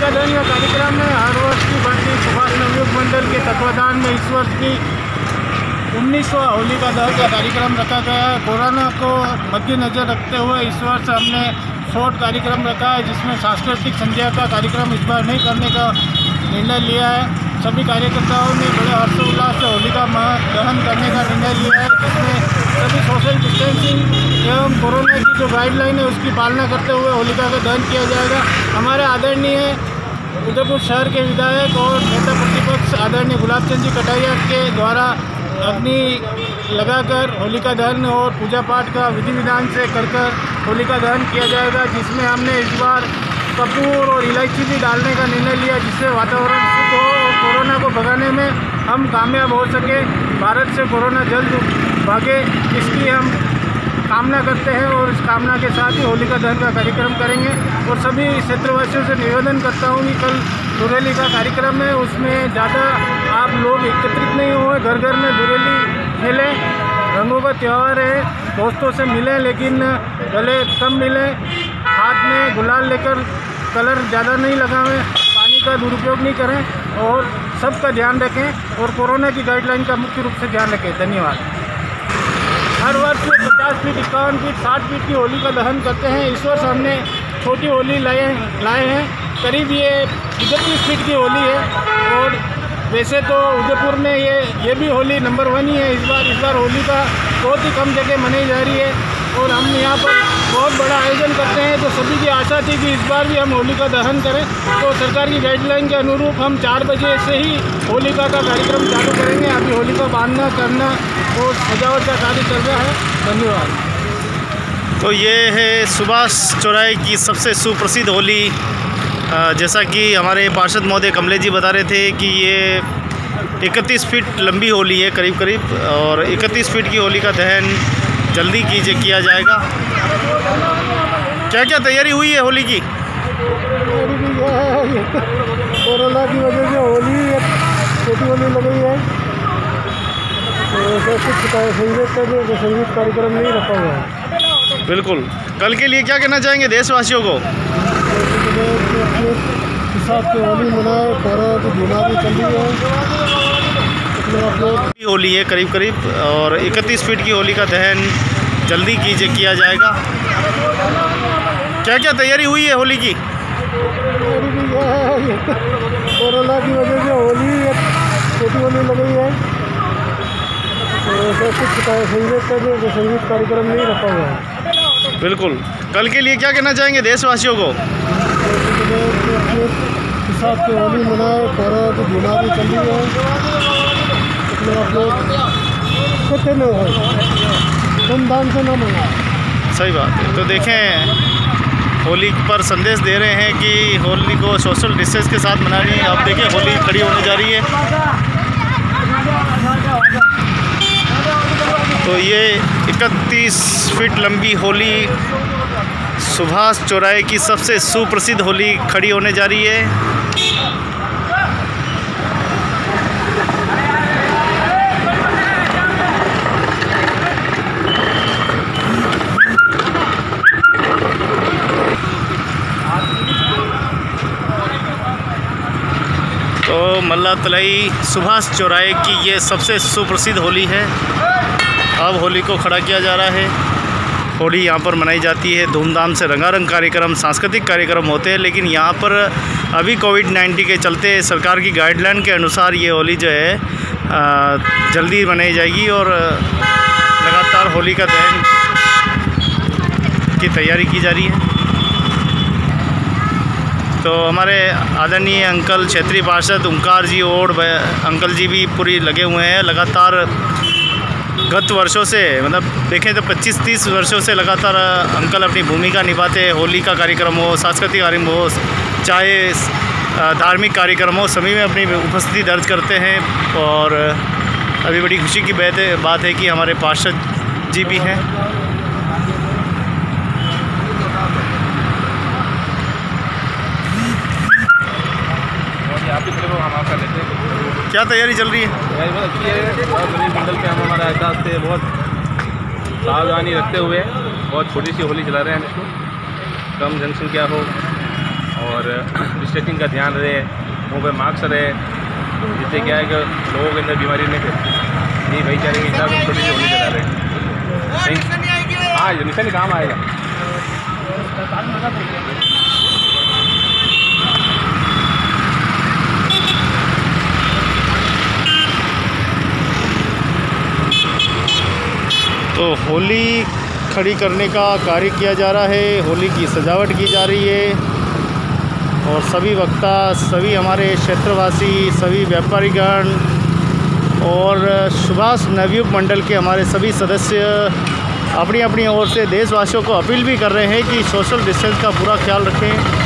होलिका दहन का कार्यक्रम में हर वर्ष की भांति सुभाष नवयुग मंडल के तत्वाधान में इस वर्ष की 19वां होलिका दहन का कार्यक्रम रखा गया है। कोरोना को मद्देनजर रखते हुए इस वर्ष हमने शॉर्ट कार्यक्रम रखा है, जिसमें सांस्कृतिक संध्या का कार्यक्रम इस बार नहीं करने का निर्णय लिया है। सभी कार्यकर्ताओं ने बड़े हर्षोल्लास से होलिका दहन करने का निर्णय लिया है, जिसमें सभी सोशल डिस्टेंसिंग एवं कोरोना की जो गाइडलाइन है उसकी पालना करते हुए होलिका का दहन किया जाएगा। हमारे आदरणीय उदयपुर शहर के विधायक और नेता प्रतिपक्ष आदरणीय गुलाब चंद जी कटारिया के द्वारा अग्नि लगाकर होलिका दहन और पूजा पाठ का विधि विधान से कर होलिका दहन किया जाएगा, जिसमें हमने इस बार कपूर और इलायची भी डालने का निर्णय लिया, जिससे वातावरण शुद्ध हो और कोरोना को भगाने में हम कामयाब हो सके, भारत से कोरोना जल्द भागे, इसकी हम कामना करते हैं। और इस कामना के साथ ही होलिका दहन का कार्यक्रम करेंगे। और सभी क्षेत्रवासियों से निवेदन करता हूँ कि कल धुरेली का कार्यक्रम है, उसमें ज़्यादा आप लोग एकत्रित नहीं हुए, घर घर में धुरेली खेलें। रंगों का त्यौहार है, दोस्तों से मिलें लेकिन गले कम मिलें, हाथ में गुलाल लेकर कलर ज़्यादा नहीं लगावें, पानी का दुरुपयोग नहीं करें और सबका ध्यान रखें और कोरोना की गाइडलाइन का मुख्य रूप से ध्यान रखें। धन्यवाद। हर वर्ष 50 फीट, 51 फीट, 60 फीट की होली का दहन करते हैं। इस वर्ष हमने छोटी होली लाए हैं, करीब ये 31 फीट की होली है। और वैसे तो उदयपुर में ये भी होली नंबर 1 ही है इस बार होली का बहुत ही कम जगह मनाई जा रही है और हम यहाँ पर बहुत बड़ा आयोजन करते हैं। तो सभी की आशा थी कि इस बार भी हम होलिका दहन करें, तो सरकार की गाइडलाइन के अनुरूप हम 4 बजे से ही होलिका का कार्यक्रम चालू करेंगे। अभी होलिका बांधना करना और सजावट का कार्य चल रहा है। धन्यवाद। तो ये है सुभाष चौराहे की सबसे सुप्रसिद्ध होली। जैसा कि हमारे पार्षद महोदय कमलेश जी बता रहे थे कि ये 31 फीट लंबी होली है करीब, और 31 फीट की होली का दहन जल्दी किया जाएगा। क्या क्या तैयारी हुई है होली की? कोरोना की वजह से होली छोटी होली लगी है, तो संगीत कार्यक्रम नहीं रखा हुआ है। बिल्कुल। कल के लिए क्या कहना चाहेंगे देशवासियों को? हिसाब से होली मनाए, कोरोना की बीमारी चल रही है। होली है करीब, और 31 फीट की होली का दहन जल्दी किया जाएगा। क्या क्या तैयारी हुई है होली की? कोरोना की वजह से होली छोटी होली लगी है, तो संगीत कार्यक्रम नहीं रखा हुआ है। बिल्कुल। कल के लिए क्या कहना चाहेंगे देशवासियों को? हिसाब से होली मनाए, कोरोना की बीमारी चल रही है, इसलिए आप लोग इकट्ठे न हो, धूमधाम से न मनाएं। सही बात है। तो देखें, होली पर संदेश दे रहे हैं कि होली को सोशल डिस्टेंस के साथ मनानी है। अब देखिए होली खड़ी होने जा रही है। तो ये 31 फीट लंबी होली सुभाष चौराहे की सबसे सुप्रसिद्ध होली खड़ी होने जा रही है। तो मल्ला तलाई सुभाष चौराहे की ये सबसे सुप्रसिद्ध होली है। अब होली को खड़ा किया जा रहा है। होली यहाँ पर मनाई जाती है धूमधाम से, रंगारंग कार्यक्रम, सांस्कृतिक कार्यक्रम होते हैं। लेकिन यहाँ पर अभी कोविड-19 के चलते सरकार की गाइडलाइन के अनुसार ये होली जो है जल्दी मनाई जाएगी और लगातार होली का दहन की तैयारी की जा रही है। तो हमारे आदरणीय अंकल क्षेत्रीय पार्षद ओंकार जी और अंकल जी भी पूरी लगे हुए हैं। लगातार गत वर्षों से, मतलब देखें तो 25-30 वर्षों से लगातार अंकल अपनी भूमिका निभाते हैं। होली का कार्यक्रम हो, सांस्कृतिक कार्यक्रम हो, चाहे धार्मिक कार्यक्रम हो, सभी में अपनी उपस्थिति दर्ज करते हैं। और अभी बड़ी खुशी की बात है कि हमारे पार्षद जी भी हैं। क्या तैयारी चल रही है? तैयारी बहुत अच्छी है। बहुत बड़ी मंडल पे हम हमारे एहसास से बहुत सावधानी रखते हुए बहुत छोटी सी होली चला रहे हैं। इसको कम जनसंख्या हो, और डिस्टेंसिंग का ध्यान रहे, मुँह पे मास्क रहे, जिससे क्या है कि लोगों के अंदर बीमारी नहीं फैलती। ये भाईचारे के हिसाब से छोटी सी होली करा रहे हैं। हाँ, ये निशानी काम आएगा। तो होली खड़ी करने का कार्य किया जा रहा है, होली की सजावट की जा रही है और सभी वक्ता, सभी हमारे क्षेत्रवासी, सभी व्यापारीगण और सुभाष नवयुग मंडल के हमारे सभी सदस्य अपनी अपनी ओर से देशवासियों को अपील भी कर रहे हैं कि सोशल डिस्टेंस का पूरा ख्याल रखें।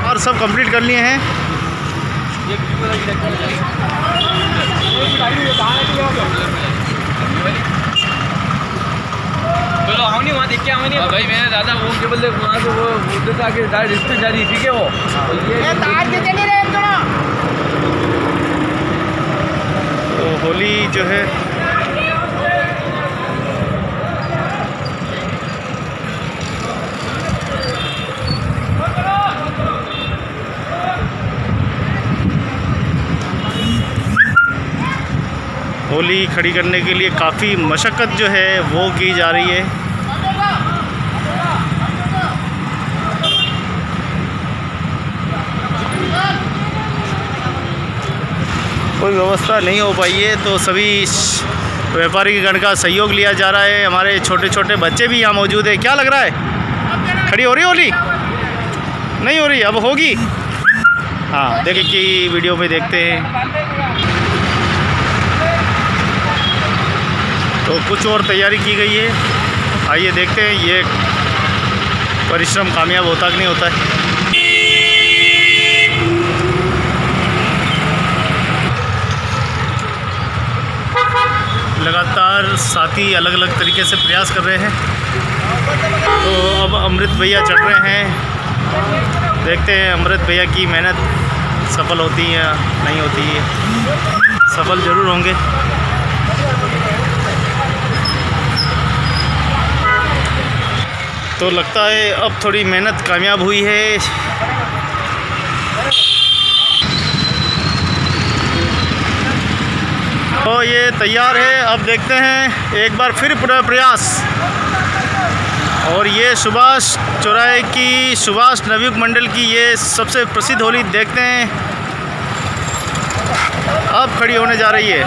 और सब कंप्लीट कर लिए हैं। चलो हम नहीं वहाँ देख के आएंगे भाई। मैंने दादा वो के बदले वहाँ से वो उधर से आके डायरेक्ट रिश्ते जा रही, ठीक है। वो तो होली जो है होली खड़ी करने के लिए काफ़ी मशक्क़त जो है वो की जा रही है। कोई व्यवस्था नहीं हो पाई है, तो सभी व्यापारी गण का सहयोग लिया जा रहा है। हमारे छोटे छोटे बच्चे भी यहाँ मौजूद है। क्या लग रहा है, खड़ी हो रही होली? नहीं हो रही, अब होगी। हाँ, देखिए कि वीडियो में देखते हैं। तो कुछ और तैयारी की गई है, आइए देखते हैं ये परिश्रम कामयाब होता कि नहीं होता है। लगातार साथी अलग अलग तरीके से प्रयास कर रहे हैं। तो अब अमृत भैया चढ़ रहे हैं, देखते हैं अमृत भैया की मेहनत सफल होती है या नहीं होती है। सफल ज़रूर होंगे। तो लगता है अब थोड़ी मेहनत कामयाब हुई है। तो ये तैयार है, अब देखते हैं एक बार फिर पूरा प्रयास। और ये सुभाष चौराहे की सुभाष नवयुग मंडल की ये सबसे प्रसिद्ध होली देखते हैं अब खड़ी होने जा रही है।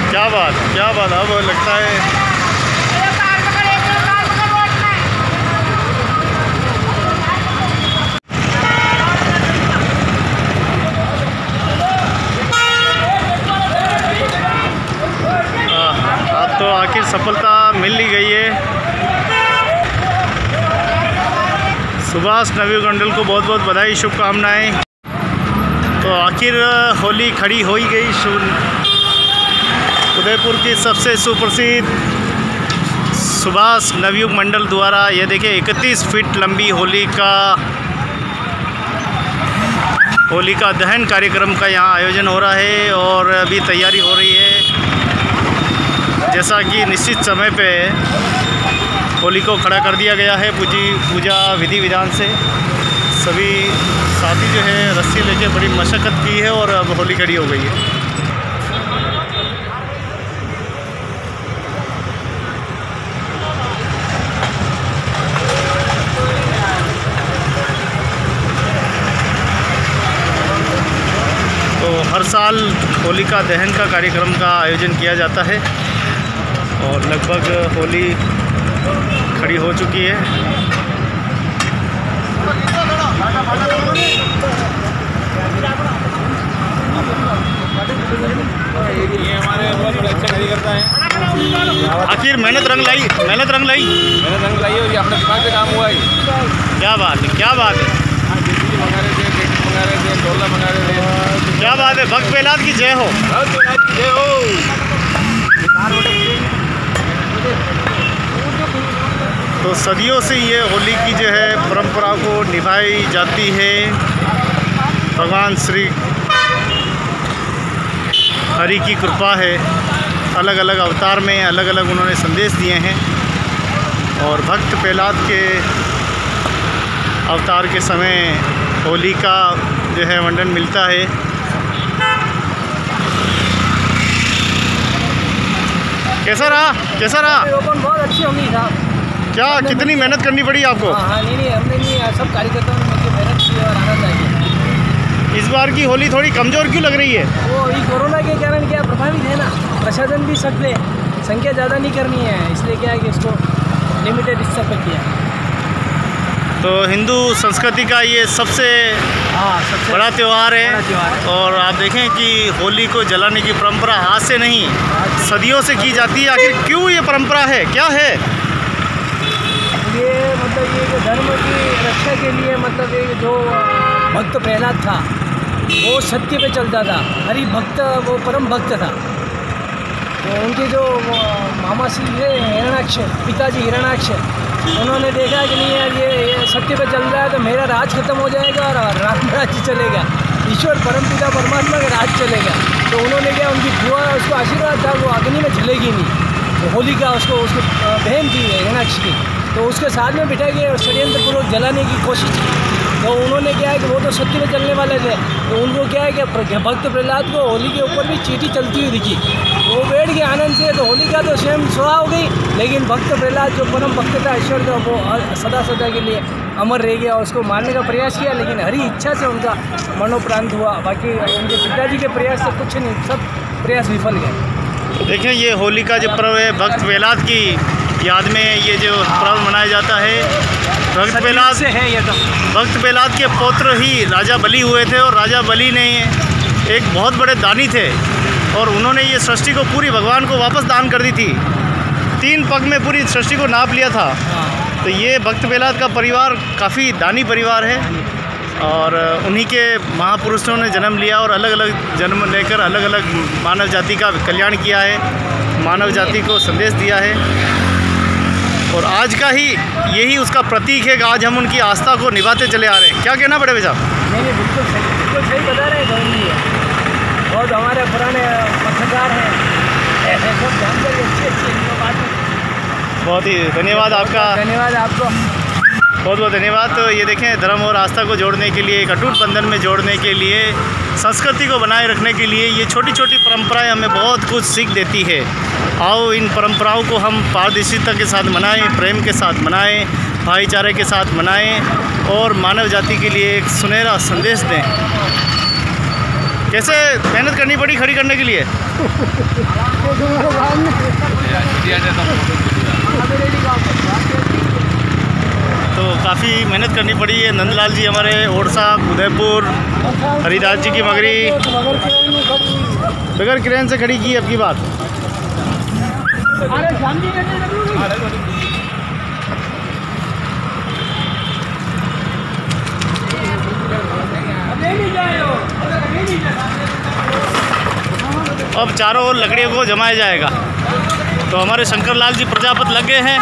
क्या बात, अब लगता है अब तो आखिर सफलता मिल ही गई है। सुभाष नवयुग मंडल को बहुत बहुत बधाई, शुभकामनाएं। तो आखिर होली खड़ी हो ही गई। उदयपुर की सबसे सुप्रसिद्ध सुभाष नवयुग मंडल द्वारा ये देखिए 31 फीट लंबी होली का दहन कार्यक्रम का यहाँ आयोजन हो रहा है और अभी तैयारी हो रही है। जैसा कि निश्चित समय पे होली को खड़ा कर दिया गया है पूजा विधि विधान से। सभी साथी जो है रस्सी लेके बड़ी मशक्क़त की है और अब होली खड़ी हो गई है। हर साल होलिका दहन का कार्यक्रम का आयोजन किया जाता है और लगभग होली खड़ी हो चुकी है। ये हमारे बहुत बड़ा अच्छा कार्य करता है। आखिर मेहनत रंग लाई। मैंने रंग लाई और ये अपने दिमाग से काम हुआ है। क्या बात है, क्या बात है, बिजली मंगा रहे थे, ट्रैक्टर मंगा रहे थे, डोला मंगा रहे थे। क्या बात है। भक्त प्रहलाद की जय हो। जय हो। तो सदियों से ये होली की जो है परंपरा को निभाई जाती है। भगवान श्री हरि की कृपा है, अलग अलग अवतार में अलग अलग उन्होंने संदेश दिए हैं और भक्त प्रहलाद के अवतार के समय होली का जो है मंडन मिलता है। कैसा रहा, कैसा रहा? ओपन बहुत अच्छी होगी साहब। क्या कितनी मेहनत करनी पड़ी आपको? हाँ नहीं हमने नहीं, सब कार्यकर्ताओं ने मिलकर मेहनत की और आनंद आई। इस बार की होली थोड़ी कमज़ोर क्यों लग रही है? वो ये कोरोना के कारण क्या प्रभावित है ना, प्रशासन भी सख्त है, संख्या ज़्यादा नहीं करनी है, इसलिए क्या है कि इसको लिमिटेड स्तर पर किया। तो हिंदू संस्कृति का ये सबसे सबसे बड़ा त्यौहार बड़ा है त्योहार है। और आप देखें कि होली को जलाने की परंपरा आज से नहीं सदियों से की जाती है। आखिर क्यों ये परंपरा है, क्या है? ये मतलब ये जो धर्म की रक्षा के लिए, मतलब ये जो भक्त प्रहलाद था वो सत्य पे चलता था, हरि भक्त, वो परम भक्त था। तो उनके जो मामा श्री थे हिरणाक्ष, पिताजी हिरणाक्ष, उन्होंने देखा कि नहीं यार ये सत्य पे चल रहा है तो मेरा राज खत्म हो जाएगा और राम राज्य चलेगा, ईश्वर परमपिता परमात्मा का राज चलेगा। तो उन्होंने क्या, उनकी बुआ उसको आशीर्वाद था वो अग्नि में जलेगी नहीं, तो होलिका उसको बहन थी हिरणाक्ष की, तो उसके साथ में बिठा के षड्यंत्रपूर्वक जलाने की कोशिश की। तो उन्होंने क्या है कि वो तो सत्य में चलने वाले थे, तो उनको क्या है कि भक्त प्रहलाद को होली के ऊपर भी चींटी चलती हुई दिखी, वो बैठ के आनंद से, तो होलिका तो स्वयं सुहा हो गई, लेकिन भक्त प्रहलाद जो परम भक्त था ईश्वर का, वो सदा सदा के लिए अमर रह गया। उसको मारने का प्रयास किया लेकिन हरी इच्छा से उनका मरणोपरांत हुआ। बाकी उनके पिताजी के प्रयास से कुछ नहीं, सब प्रयास विफल गए। देखें ये होली का जो पर्व है भक्त प्रहलाद की याद में ये जो पर्व मनाया जाता है। भक्त प्रहलाद से है ये तो। भक्त प्रहलाद के पुत्र ही राजा बलि हुए थे और राजा बलि ने एक बहुत बड़े दानी थे और उन्होंने ये सृष्टि को पूरी भगवान को वापस दान कर दी थी। 3 पग में पूरी सृष्टि को नाप लिया था। तो ये भक्त प्रहलाद का परिवार काफ़ी दानी परिवार है और उन्हीं के महापुरुषों ने जन्म लिया और अलग अलग जन्म लेकर अलग अलग मानव जाति का कल्याण किया है, मानव जाति को संदेश दिया है और आज का ही यही उसका प्रतीक है कि आज हम उनकी आस्था को निभाते चले आ रहे हैं। क्या कहना बड़े भाई साहब? नहीं बिल्कुल सही बता रहे हैं, गौरव है बहुत हमारे पुराने पत्रकार हैं, ऐसे सब जानते हैं अच्छी बात। बहुत ही धन्यवाद आपका, धन्यवाद आपको, बहुत बहुत धन्यवाद। तो ये देखें धर्म और आस्था को जोड़ने के लिए, एक अटूट बंधन में जोड़ने के लिए, संस्कृति को बनाए रखने के लिए ये छोटी छोटी परंपराएं हमें बहुत कुछ सीख देती है। आओ इन परंपराओं को हम पारदर्शिता के साथ मनाएं, प्रेम के साथ मनाएं, भाईचारे के साथ मनाएं और मानव जाति के लिए एक सुनहरा संदेश दें। कैसे मेहनत करनी पड़ी खड़ी करने के लिए? तो काफ़ी मेहनत करनी पड़ी है। नंदलाल जी हमारे ओडिशा, उदयपुर, हरिदास जी की मगरी बगैर क्रेन से खड़ी की अब की बात। अब चारों ओर लकड़ियों को जमाया जाएगा। तो हमारे शंकर लाल जी प्रजापत लग गए हैं।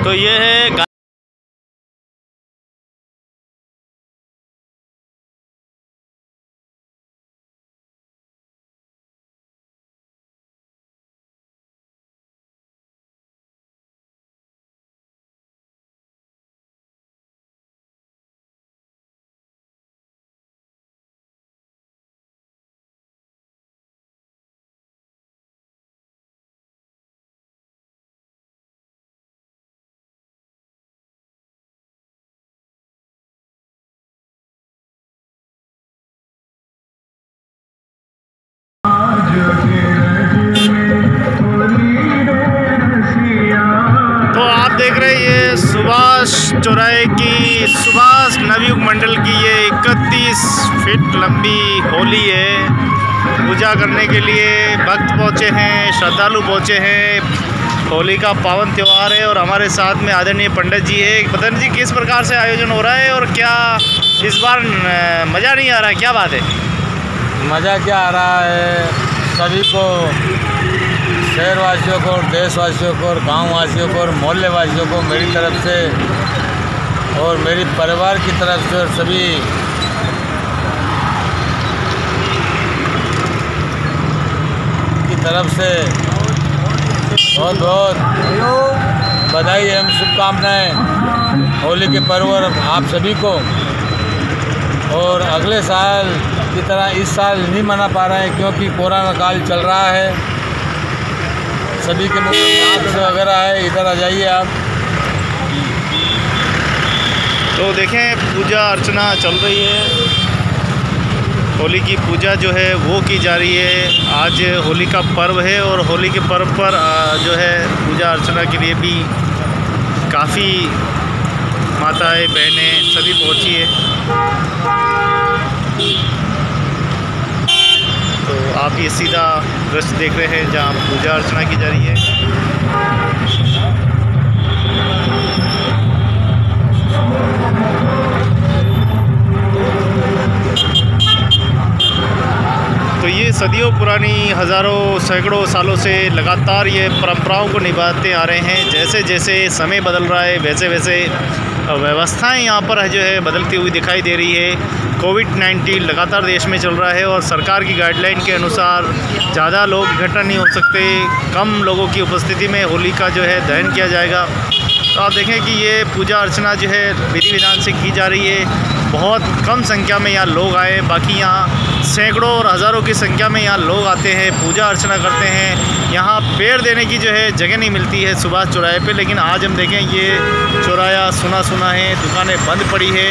तो ये है चौराहे की सुभाष नवयुग मंडल की ये 31 फीट लंबी होली है। पूजा करने के लिए भक्त पहुँचे हैं, श्रद्धालु पहुँचे हैं। होली का पावन त्यौहार है और हमारे साथ में आदरणीय पंडित जी है। पता जी किस प्रकार से आयोजन हो रहा है और क्या इस बार मज़ा नहीं आ रहा है, क्या बात है? मज़ा क्या आ रहा है, सभी को, शहरवासियों को और देशवासियों को और गांववासियों को और मोहल्ले वासियों को मेरी तरफ से और मेरी परिवार की तरफ से और सभी की तरफ से बहुत बहुत बधाई एवं शुभकामनाएं होली के पर्व और आप सभी को। और अगले साल की तरह इस साल नहीं मना पा रहे हैं क्योंकि कोरोना काल चल रहा है। सभी के मुँह में मास्क वगैरह है, इधर आ जाइए आप। तो देखें पूजा अर्चना चल रही है, होली की पूजा जो है वो की जा रही है। आज होली का पर्व है और होली के पर्व पर जो है पूजा अर्चना के लिए भी काफ़ी माताएं बहनें सभी पहुंची है। तो आप ये सीधा दृश्य देख रहे हैं जहां पूजा अर्चना की जा रही है। तो ये सदियों पुरानी हज़ारों सैकड़ों सालों से लगातार ये परंपराओं को निभाते आ रहे हैं। जैसे जैसे समय बदल रहा है वैसे वैसे व्यवस्थाएं यहाँ पर जो है बदलती हुई दिखाई दे रही है। कोविड-19 लगातार देश में चल रहा है और सरकार की गाइडलाइन के अनुसार ज़्यादा लोग इकट्ठा नहीं हो सकते। कम लोगों की उपस्थिति में होली का जो है दहन किया जाएगा। तो आप देखें कि ये पूजा अर्चना जो है विधि विधान से की जा रही है। बहुत कम संख्या में यहाँ लोग आए, बाकी यहाँ सैकड़ों और हज़ारों की संख्या में यहाँ लोग आते हैं, पूजा अर्चना करते हैं। यहाँ पैर देने की जो है जगह नहीं मिलती है सुभाष चौराहे पे, लेकिन आज हम देखें ये चौराहा सुना है, दुकानें बंद पड़ी है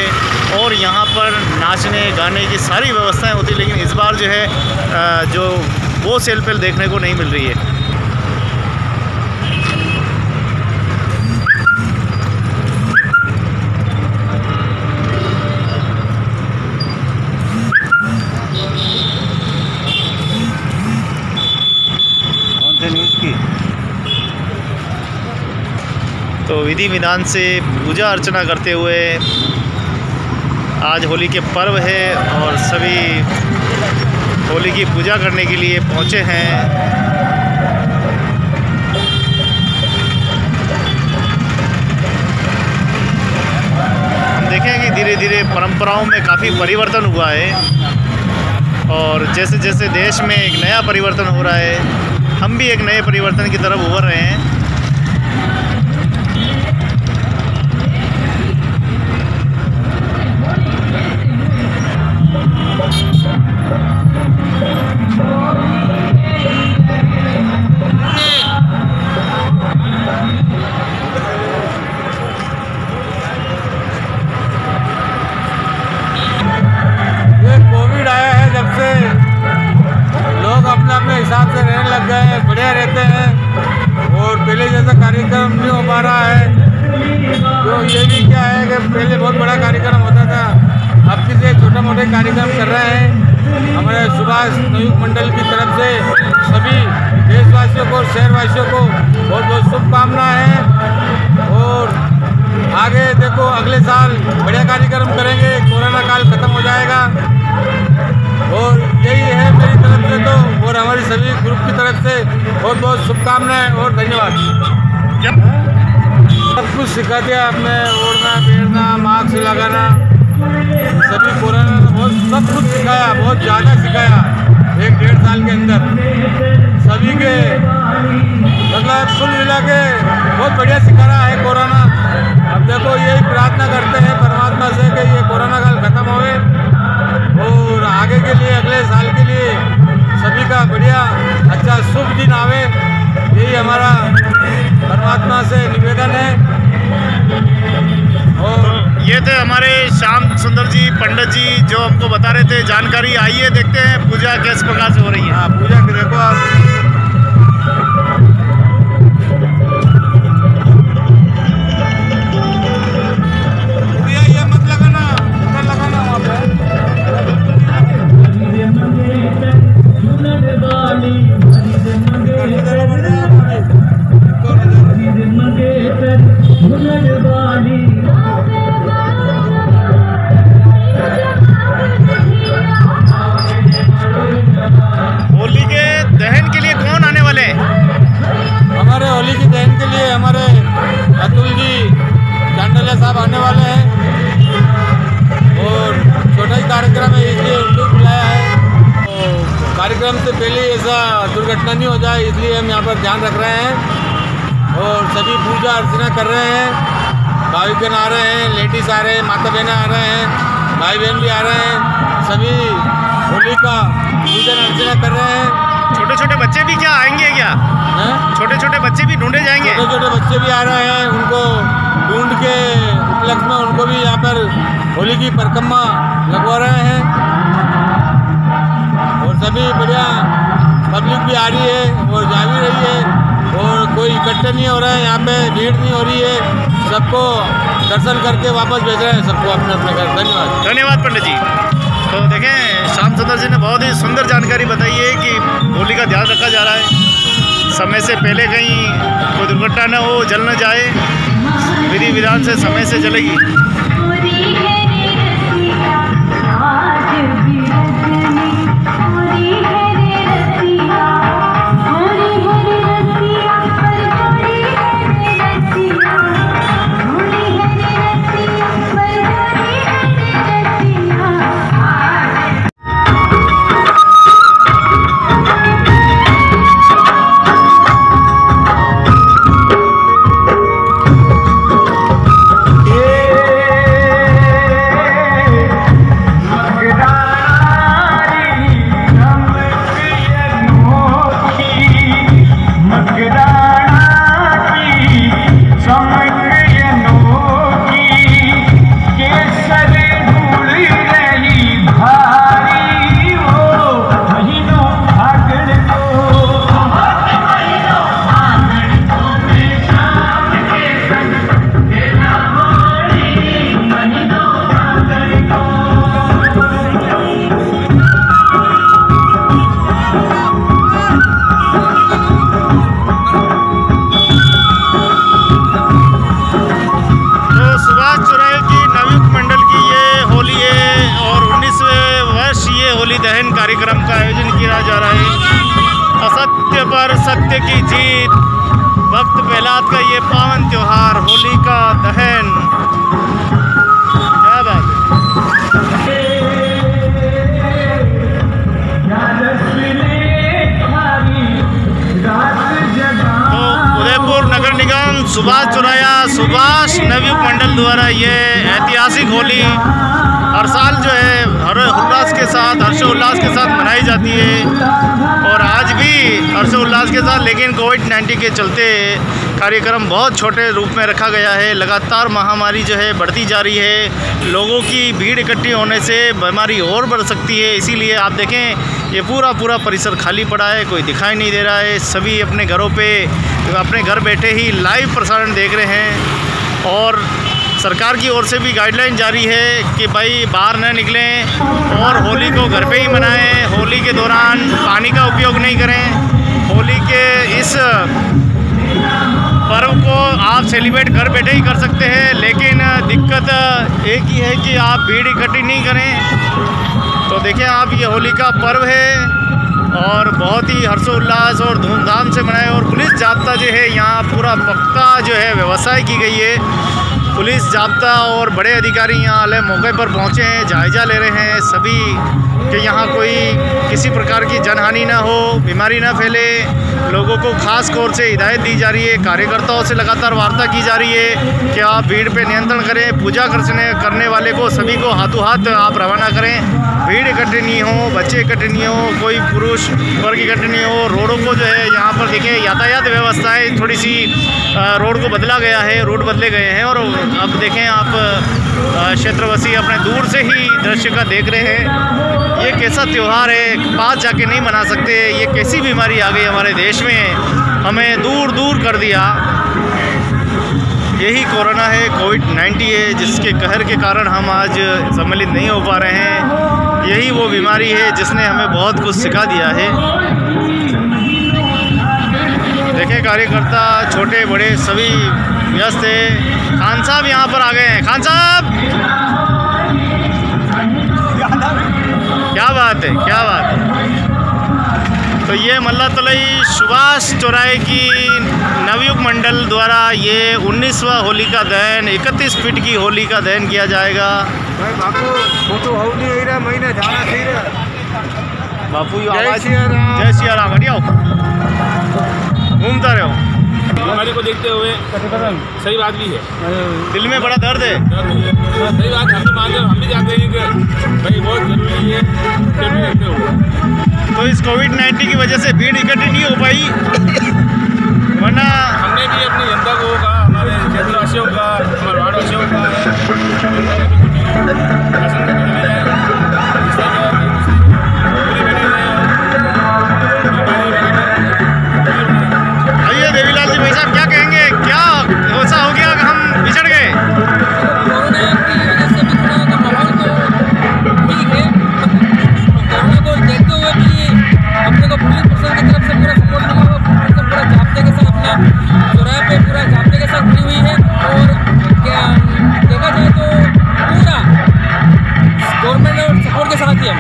और यहाँ पर नाचने गाने की सारी व्यवस्थाएं होती, लेकिन इस बार जो है जो वो सेल पेल देखने को नहीं मिल रही है। तो विधि विधान से पूजा अर्चना करते हुए आज होली के पर्व है और सभी होली की पूजा करने के लिए पहुँचे हैं। हम देखें कि धीरे धीरे परंपराओं में काफ़ी परिवर्तन हुआ है और जैसे जैसे देश में एक नया परिवर्तन हो रहा है, हम भी एक नए परिवर्तन की तरफ उभर रहे हैं। अपने हिसाब से रहने लग गए हैं, बढ़िया रहते हैं और पहले जैसा कार्यक्रम नहीं हो पा रहा है। तो ये भी क्या है कि पहले बहुत बड़ा कार्यक्रम होता था, अब किसी छोटे मोटे कार्यक्रम कर रहे हैं। हमारे सुभाष नवयुग मंडल की तरफ से सभी देशवासियों को और शहरवासियों को बहुत बहुत शुभकामनाएं हैं और आगे देखो अगले साल बढ़िया कार्यक्रम करेंगे, कोरोना काल खत्म हो जाएगा और यही है मेरी तरफ से तो और हमारी सभी ग्रुप की तरफ से बहुत बहुत शुभकामनाएं और धन्यवाद। सब कुछ सिखा दिया आपने, ओढ़ना बैठना, मास्क लगाना, सभी कोरोना बहुत सब कुछ सिखाया, बहुत ज़्यादा सिखाया 1-1.5 साल के अंदर सभी के, मतलब कुल मिला के बहुत बढ़िया सिखा रहा है कोरोना। अब देखो यही प्रार्थना करते हैं परमात्मा से कि ये कोरोना काल खत्म होवे और आगे के लिए अगले साल के लिए सभी का बढ़िया अच्छा शुभ दिन आवे, यही हमारा परमात्मा से निवेदन है। और ये थे हमारे श्याम सुंदर जी पंडित जी जो हमको बता रहे थे जानकारी। आइए देखते हैं पूजा किस प्रकार से हो रही है। हाँ, पूजा के देखो आप। होली के दहन के लिए कौन आने वाले हैं? हमारे होली की दहन के लिए हमारे अतुल जी चांडलिया साहब आने वाले हैं और छोटा ही कार्यक्रम है इसलिए उनको बुलाया है। तो कार्यक्रम से पहले ऐसा दुर्घटना नहीं हो जाए इसलिए हम यहाँ पर ध्यान रख रहे हैं और सभी पूजा अर्चना कर रहे हैं। भाई बहन आ रहे हैं, लेडीज आ रहे हैं, माता बहन आ रहे हैं, भाई बहन भी आ रहे हैं, सभी होली का पूजन अर्चना कर रहे हैं। छोटे छोटे बच्चे भी क्या आएंगे क्या? हैं? छोटे छोटे बच्चे भी ढूंढे जाएंगे? छोटे छोटे बच्चे भी आ रहे हैं, उनको ढूंढ के उपलक्ष्य में उनको भी यहाँ पर होली की परिक्रमा लगवा रहे हैं और सभी बढ़िया पब्लिक भी आ रही है और जा भी रही है और कोई इकट्ठे नहीं हो रहा है, यहाँ पे भीड़ नहीं हो रही है, सबको दर्शन करके वापस भेज रहे हैं सबको अपने अपने घर। धन्यवाद। धन्यवाद पंडित जी। तो देखें श्याम सुंदर जी ने बहुत ही सुंदर जानकारी बताई है कि होली का ध्यान रखा जा रहा है, समय से पहले कहीं कोई दुर्घटना न हो, जल न जाए, विधि विधान से समय से जलेगी। दहन कार्यक्रम का आयोजन किया जा रहा है। असत्य पर सत्य की जीत, भक्त प्रहलाद का ये पावन त्योहार होली का दहन, क्या बात है। तो उदयपुर नगर निगम सुभाष चौराया सुभाष नवयुग मंडल द्वारा ये ऐतिहासिक होली हर साल जो है हर्षोल्लास के साथ मनाई जाती है और आज भी हर्षोल्लास के साथ, लेकिन कोविड-19 के चलते कार्यक्रम बहुत छोटे रूप में रखा गया है। लगातार महामारी जो है बढ़ती जा रही है, लोगों की भीड़ इकट्ठी होने से बीमारी और बढ़ सकती है, इसीलिए आप देखें ये पूरा परिसर खाली पड़ा है, कोई दिखाई नहीं दे रहा है। सभी अपने घरों पे अपने घर बैठे ही लाइव प्रसारण देख रहे हैं और सरकार की ओर से भी गाइडलाइन जारी है कि भाई बाहर न निकलें और होली को घर पे ही मनाएं। होली के दौरान पानी का उपयोग नहीं करें। होली के इस पर्व को आप सेलिब्रेट घर बैठे ही कर सकते हैं, लेकिन दिक्कत एक ही है कि आप भीड़ इकट्ठी नहीं करें। तो देखिए आप, ये होली का पर्व है और बहुत ही हर्षोल्लास और धूमधाम से मनाए और पुलिस जाब्ता जो है यहाँ पूरा पक्का जो है व्यवस्था की गई है। पुलिस जाब्ता और बड़े अधिकारी यहाँ आले मौके पर पहुँचे हैं, जायजा ले रहे हैं सभी कि यहाँ कोई किसी प्रकार की जनहानि ना हो, बीमारी ना फैले। लोगों को खास तौर से हिदायत दी जा रही है, कार्यकर्ताओं से लगातार वार्ता की जा रही है कि आप भीड़ पे नियंत्रण करें, पूजा करने वाले को सभी को हाथों हाथ आप रवाना करें, भीड़ इकट्ठे नहीं हो, बच्चे इकट्ठे नहीं हो, कोई पुरुष वर्ग इकट्ठे नहीं हो। रोडों को जो है यहाँ पर देखिए यातायात व्यवस्थाएं थोड़ी सी रोड को बदला गया है, रूट बदले गए हैं और अब देखें आप क्षेत्रवासी अपने दूर से ही दृश्य का देख रहे हैं। ये कैसा त्यौहार है, पास जाके नहीं मना सकते। ये कैसी बीमारी आ गई हमारे देश में, हमें दूर दूर कर दिया। यही कोरोना है, कोविड-19 है, जिसके कहर के कारण हम आज सम्मिलित नहीं हो पा रहे हैं। यही वो बीमारी है जिसने हमें बहुत कुछ सिखा दिया है। देखें कार्यकर्ता छोटे बड़े सभी व्यस्त है। खान साहब यहाँ पर आ गए हैं। खान साहब, क्या बात है, क्या बात है। तो ये मल्ला तलई सुभाष चौराहे की नवयुग मंडल द्वारा ये 19वां होलिका दहन 31 फीट की होलिका दहन किया जाएगा। बापू आवाज, जय सिया राम, हटियाओ, घूमता रहो। बीमारी को देखते हुए सही बात भी है, दिल में बड़ा दर्द है। सही बात हम भी जानते हैं कि भाई बहुत जरूरी है देखते हुए। तो इस कोविड-19 की वजह से भीड़ इकट्ठी नहीं हो पाई, वरना हमने भी अपनी जनता को कहा, हमारे क्षेत्रवासियों का, हमारे वार्डवासियों का आइए देवीलाल जी भाई साहब, क्या कहेंगे, क्या ऐसा हो गया कि हम बिछड़ गए? कोरोना की वजह से भी थोड़ा तो माहौल तो ठीक है, कोरोना को देखते हुए भी अपने को पुलिस प्रशासन की तरफ से पूरा सपोर्ट मिला हुआ, पूरा जाब्ते के साथ अपना चौराहे पे पूरा जाब्ते के साथ खड़ी हुई है। और क्या देखा जाए तो पूरा गवर्नमेंट और सपोर्ट के साथ ही हम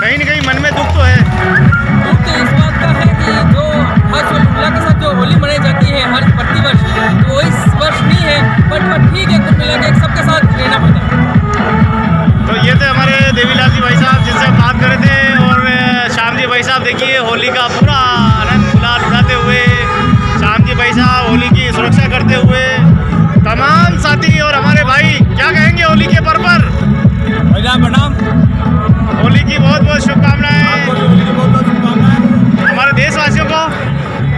कहीं न कहीं मन में दुख तो है। दुख तो इस बात का है कि जो हर्ष और उल्लास के साथ जो होली मनाई जाती है हर प्रतिवर्ष, तो वो इस वर्ष नहीं है, बट ठीक है, कुल मिला के सबके साथ रहना पड़ता है। तो ये थे हमारे देवीलाल जी भाई साहब जिनसे हम बात कर रहे थे। और श्याम जी भाई साहब देखिए होली का पूरा आनंद गुलाल उड़ाते हुए, श्याम जी भाई साहब होली की सुरक्षा करते हुए। तमाम साथी और हमारे भाई क्या कहेंगे होली के पर्व पर? प्रणाम। होली की बहुत बहुत शुभकामनाएं होली की बहुत बहुत शुभकामनाएं हमारे देशवासियों को,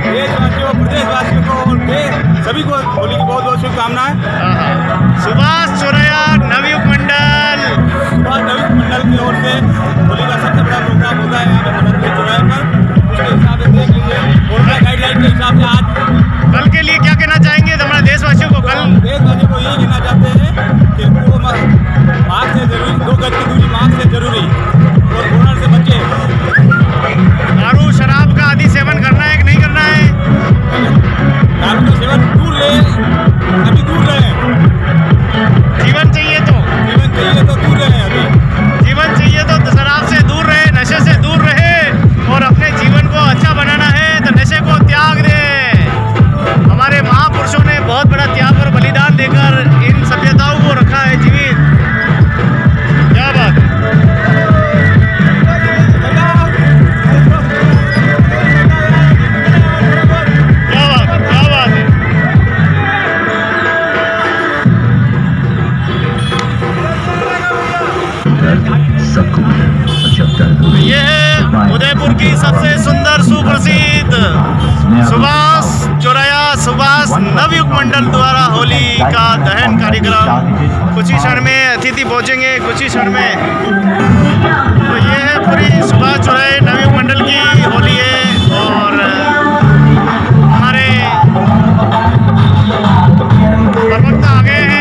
प्रदेशवासियों को और सभी को होली की बहुत बहुत शुभकामनाएं। सुभाष चौराहा नवयुग मंडल की ओर से होली का सबसे बड़ा प्रोग्राम होता है यहाँ पे मदनपुर चौराहे पर। उसके हिसाब से देख लीजिए कोरोना गाइडलाइन के हिसाब से आज कल के लिए क्या कहना चाहेंगे हमारे देशवासियों को? कल देशवासियों को यही कहना चाहते हैं कि वो मास्क से जरूरी, 2 गज की दूरी मास्क से जरूरी, और कोरोना से बचे। दारू शराब का आदि सेवन करना है कि नहीं करना है? दारू का सेवन दूर रहे, अभी दूर रहे। जीवन चाहिए तो दूर रहे, अभी जीवन चाहिए तो शराब से दूर रहे, नशे से दूर रहे, और अपने जीवन को अच्छा बनाना है तो नशे को त्याग दे। हमारे महापुरुषों ने बहुत बड़ा त्याग और बलिदान देकर इन सभ्यताओं को रखा है जीवित। क्या बात है, क्या बात है, क्या बात है। ये है उदयपुर की सबसे सुंदर सुप्रसिद्ध सुभाष चौराहा सुभाष नवयुग मंडल द्वारा होली का दहन कार्यक्रम। कुछ ही क्षण में अतिथि पहुंचेंगे, कुछ ही क्षण में। तो ये है पूरी सुभाष चौराहे नवयुग मंडल की होली है। और हमारे प्रवक्ता आ गए हैं।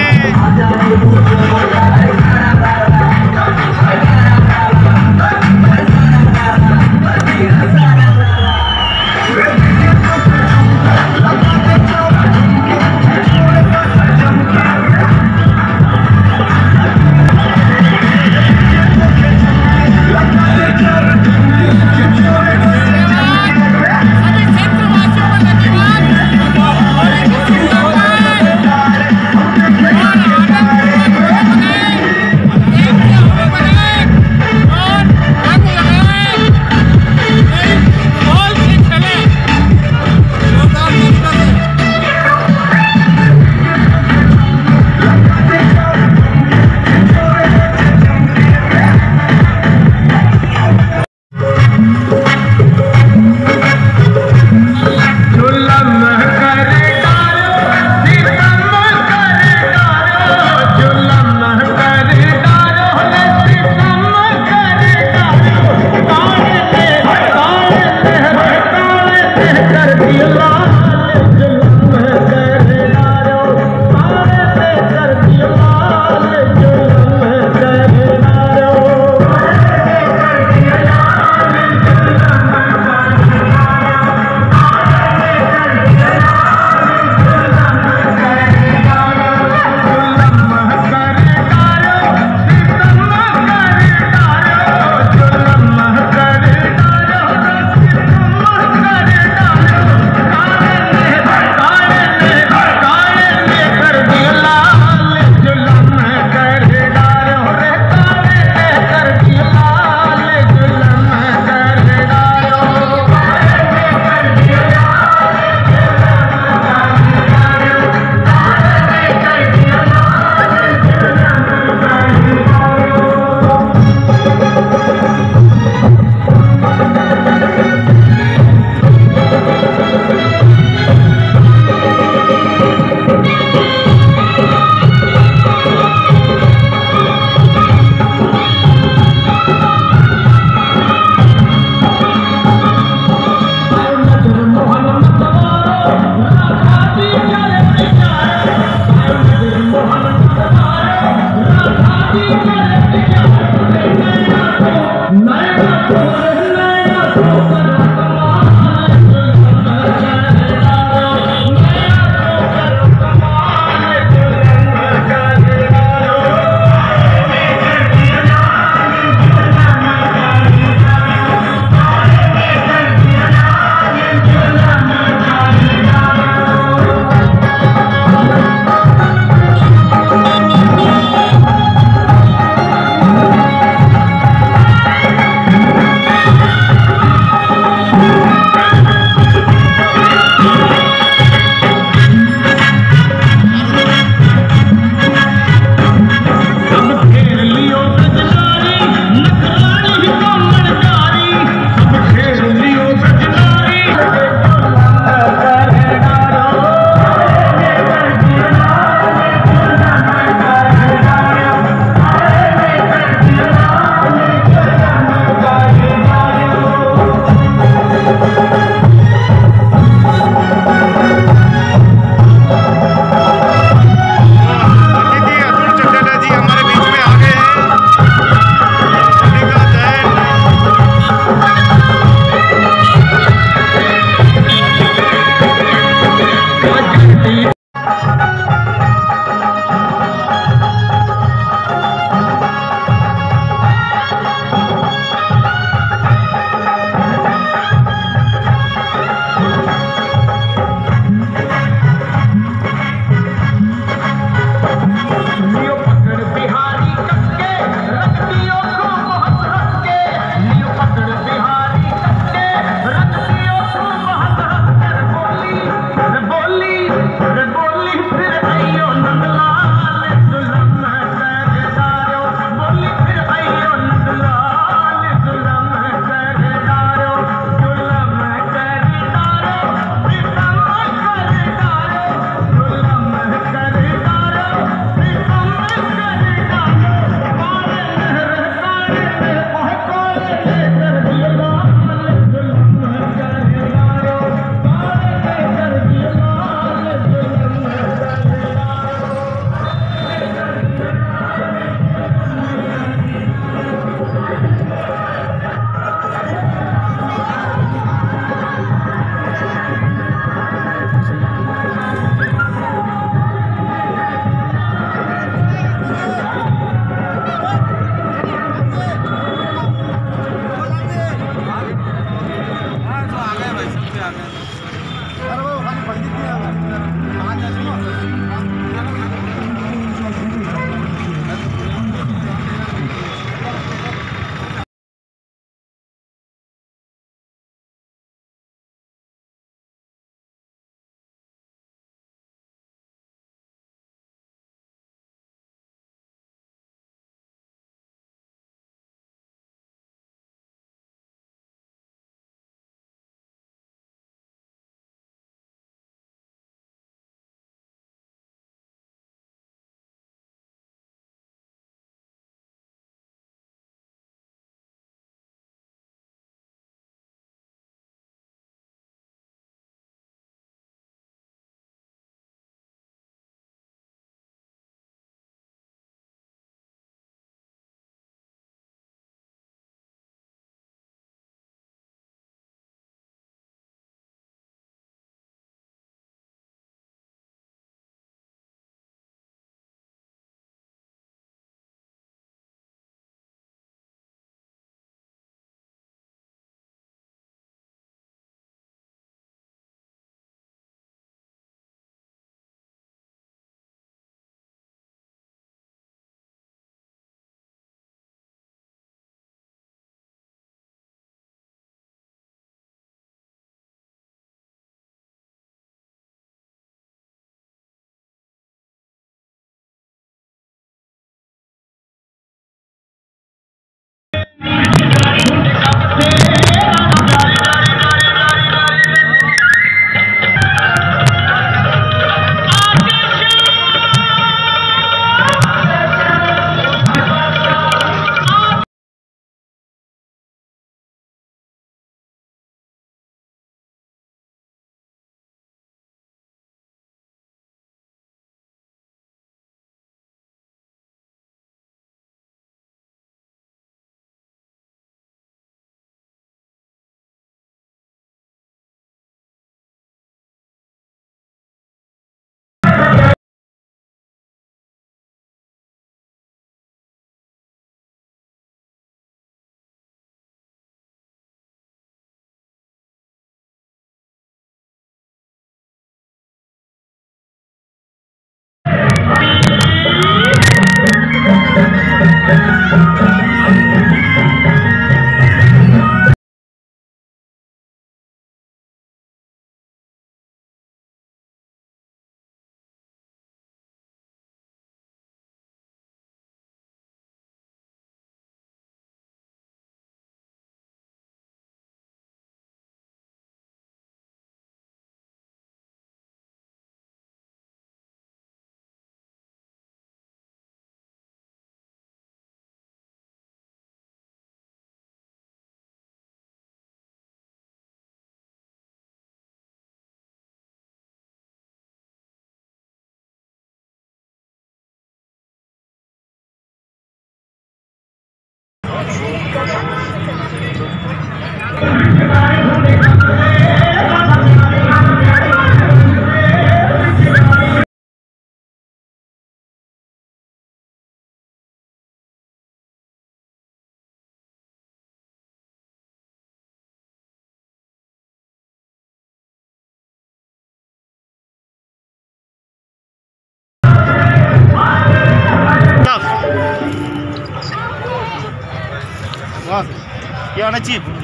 आना चाहिए।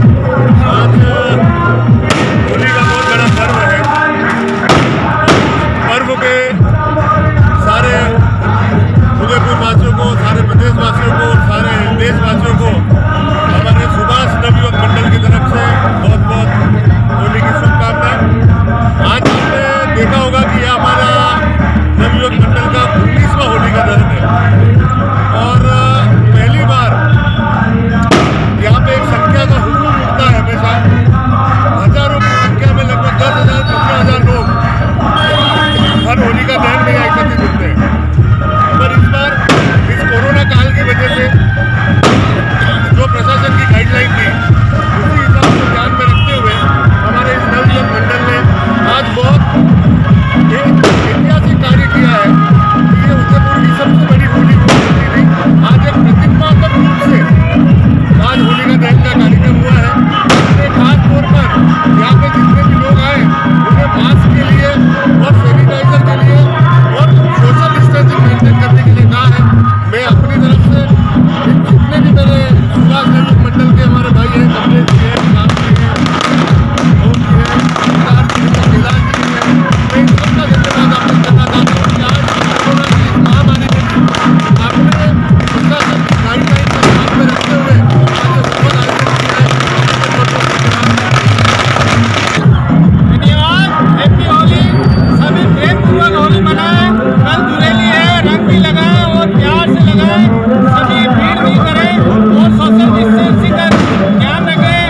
आज होली का बहुत बड़ा पर्व है। पर्व के सारे उदयपुर वासियों को, सारे प्रदेश वासियों को, सारे देशवासियों को हमारे सुभाष नवयुवक मंडल की तरफ से बहुत बहुत होली की शुभकामनाएं। आज आपने देखा होगा कि यह हमारा नवयुवक मंडल का 19वां होली का दहन है और पहली बार यहाँ पे एक संख्या का हुजूम उठता है। हमेशा हजारों की संख्या में लगभग 10,000 15,000 लोग हर होली का दहन में एकत्रित होते हैं। पर इस बार इस कोरोना काल की वजह से जो प्रशासन की गाइडलाइन थी उसी हिसाब से ध्यान में रखते हुए हमारे इस नवयुवक मंडल ने आज बहुत ऐतिहासिक कार्य किया है। ये उदयपुर की सबसे बड़ी होली हुआ करती थी, आज एक प्रतिमात्मक रूप से आज होली का दहन का कार्यक्रम हुआ है। इसमें खास तौर पर यहाँ पे जितने भी लोग आए उन्हें मास्क के लिए और सैनिटाइजर के लिए और सोशल डिस्टेंसिंग मेंटेन करने के लिए कहा है। मैं अपनी तरफ से जितने भी मेरे सुभाष नवयुवक मंडल के हमारे भाई हैं, कमलेश जी हैं, राम जी हैं, ओम जी हैं, केदार जी हैं, केदार जी हैं, मैं इन सबका धन्यवाद आपको करना चाहता हूँ कि आज कोरोना की इस महामारी में आपने प्रशासन की गाइडलाइन को ध्यान में रखते हुए आज ये सफल आयोजन किया है। धन्यवाद। हैप्पी होली। सभी प्रेम पूर्वक होली मनाएं। कल जुरेली है, रंग भी लगाएं और प्यार से लगाएं। सभी भीड़ नहीं करें और सोशल डिस्टेंसिंग का ध्यान रखें।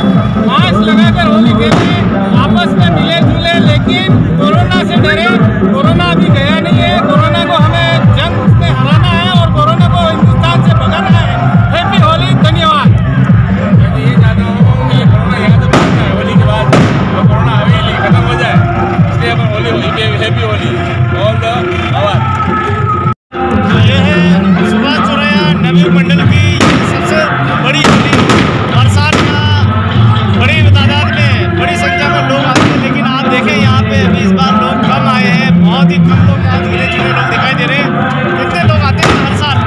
मास्क लगाकर होली खेलें, आपस में मिले जुले, लेकिन कोरोना से डरें। कोरोना अभी गया नहीं है। कोरोना को हमें जंग में हराना है और कोरोना को हिंदुस्तान से भगाना है। हैप्पी होली। धन्यवाद। मैं तो ये चाहता हूँ कि ये कोरोना यहाँ से भाग जाए, होली के बाद और कोरोना हवेली खत्म हो जाए, इसलिए अपन Holi happy Holi all the आवाज। ये है सुभाष चौरैया नवयुवक मंडल की सबसे बड़ी होली। हर साल का बड़ी तादाद में बड़ी संख्या में लोग आते हैं, लेकिन आप देखें यहाँ पे अभी इस बार लोग कम आए हैं। बहुत ही कम लोग, बहुत गिने चुने लोग दिखाई दे रहे हैं। कितने लोग आते हैं हर साल?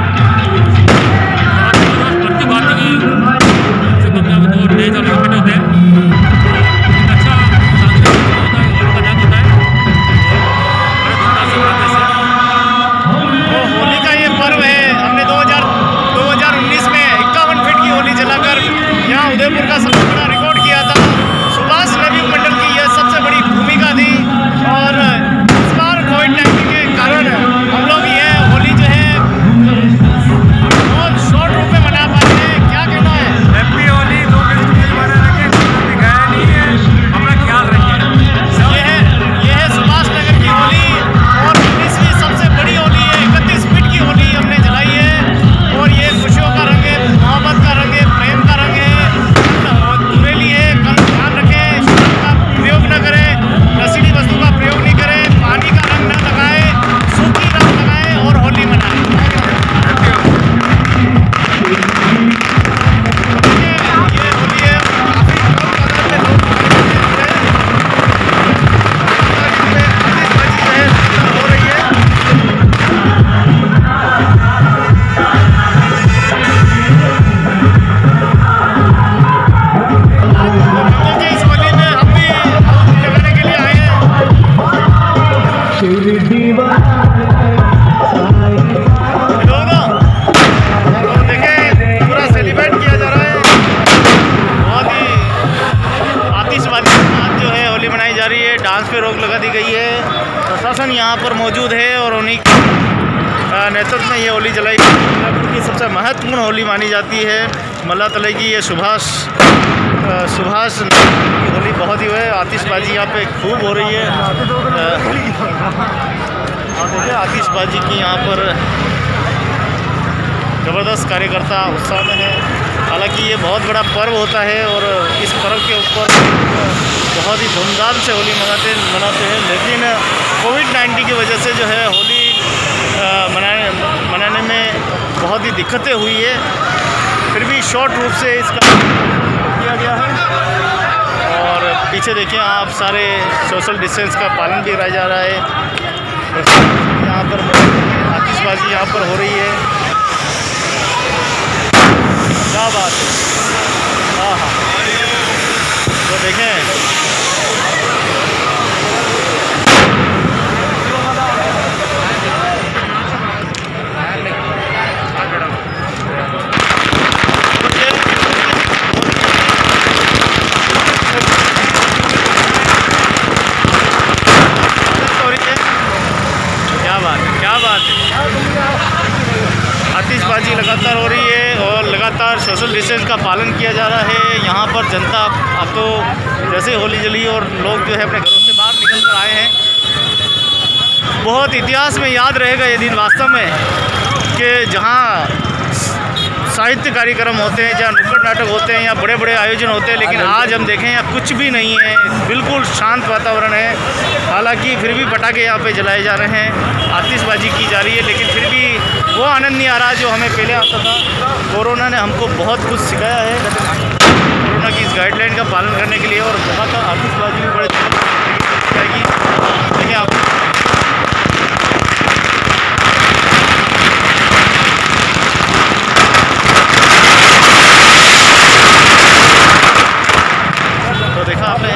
प्रति भारतीय की से कम ना तो 2,000 लोग इकट्ठे होते हैं। अच्छा वो होली का ये पर्व है। हमने 2019 में 51 फीट की होली जलाकर यहाँ उदयपुर का सबसे बड़ा रिकॉर्ड किया था। सुभाष नवयुवक मंडल की यह सबसे बड़ी भूमिका थी और इस बार कोविड-19 के कारण हम लोग ये होली जो है बहुत शॉर्ट रूप में मना पाते हैं। क्या कहना है? हैप्पी होली। लोग बना रखें, कोई गया नहीं है, अपना ख्याल रखें। ये है सुभाष नगर की होली और 19वीं सबसे बड़ी होली है। 31 फीट की होली हमने जलाई है और ये खुशियों का रंग है, मोहब्बत का रंग है, प्रेम का रंग है। जुरेली है, कल ध्यान रखें, शराब का प्रयोग न करें, नशीली वस्तु का प्रयोग नहीं करें, पानी का रंग न लगाएं, सूखी रंग लगाएं और होली मनाएं। ये होली है, काफ़ी कम तादाद में लोग हो रही है। इस होली में हम भी लगाने के लिए आए हैं। तो देखें, पूरा सेलिब्रेट किया जा रहा है। बहुत ही आतिशबाजी के साथ जो है होली मनाई जा रही है। डांस पे रोक लगा दी गई है। प्रशासन यहाँ पर मौजूद है और उन्हीं नेतृत्व में ये होली जलाई गई। की सबसे महत्वपूर्ण होली मानी जाती है मल्ला तले की। ये सुभाष की होली बहुत ही है। आतिशबाजी यहाँ पे खूब हो रही है। और देखिए आतिशबाजी की यहाँ पर ज़बरदस्त कार्यकर्ता उत्साह में है। हालांकि ये बहुत बड़ा पर्व होता है और इस पर्व के ऊपर बहुत ही धूमधाम से होली मनाते हैं, लेकिन कोविड-19 की वजह से जो है होली मनाने में बहुत ही दिक्कतें हुई है। फिर भी शॉर्ट रूप से इसका किया गया है और पीछे देखिए आप सारे सोशल डिस्टेंस का पालन भी कराया जा रहा है। यहाँ पर आतिशबाजी यहाँ पर हो रही है। क्या बात है। हाँ हाँ। देखें क्या बात है। आतिशबाजी लगातार हो रही है और लगातार सोशल डिस्टेंस का पालन किया जा रहा है। यहाँ पर जनता अब तो जैसे होली जली और लोग जो है अपने घरों से बाहर निकल कर आए हैं। बहुत इतिहास में याद रहेगा ये दिन वास्तव में कि जहाँ साहित्य कार्यक्रम होते हैं, जहाँ नुक्कड़ नाटक होते हैं या बड़े बड़े आयोजन होते हैं, लेकिन आज हम देखें यहाँ कुछ भी नहीं है, बिल्कुल शांत वातावरण है। हालांकि फिर भी पटाखे यहाँ पे जलाए जा रहे हैं, आतिशबाजी की जा रही है, लेकिन फिर भी वो आनंद नहीं आ रहा जो हमें पहले आता था। कोरोना ने हमको बहुत कुछ सिखाया है, कोरोना की इस गाइडलाइन का पालन करने के लिए, और लगातार आतिशबाजी भी बड़े जाएगी। देखिए आप देखा आपने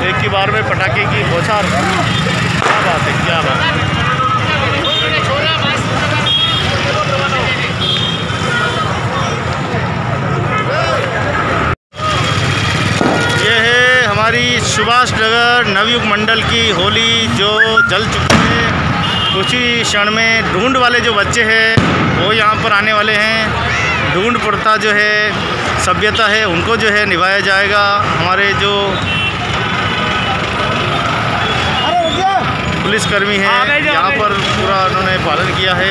एक ही बार में पटाखे की बौछार। क्या बात है, क्या बात है। ये है हमारी सुभाष नगर नवयुग मंडल की होली जो जल चुकी है। कुछ ही क्षण में ढूंढ वाले जो बच्चे हैं वो यहाँ पर आने वाले हैं। ढूंढ प्रथा जो है, सभ्यता है, उनको जो है निभाया जाएगा। हमारे जो पुलिसकर्मी हैं यहाँ पर पूरा उन्होंने पालन किया है।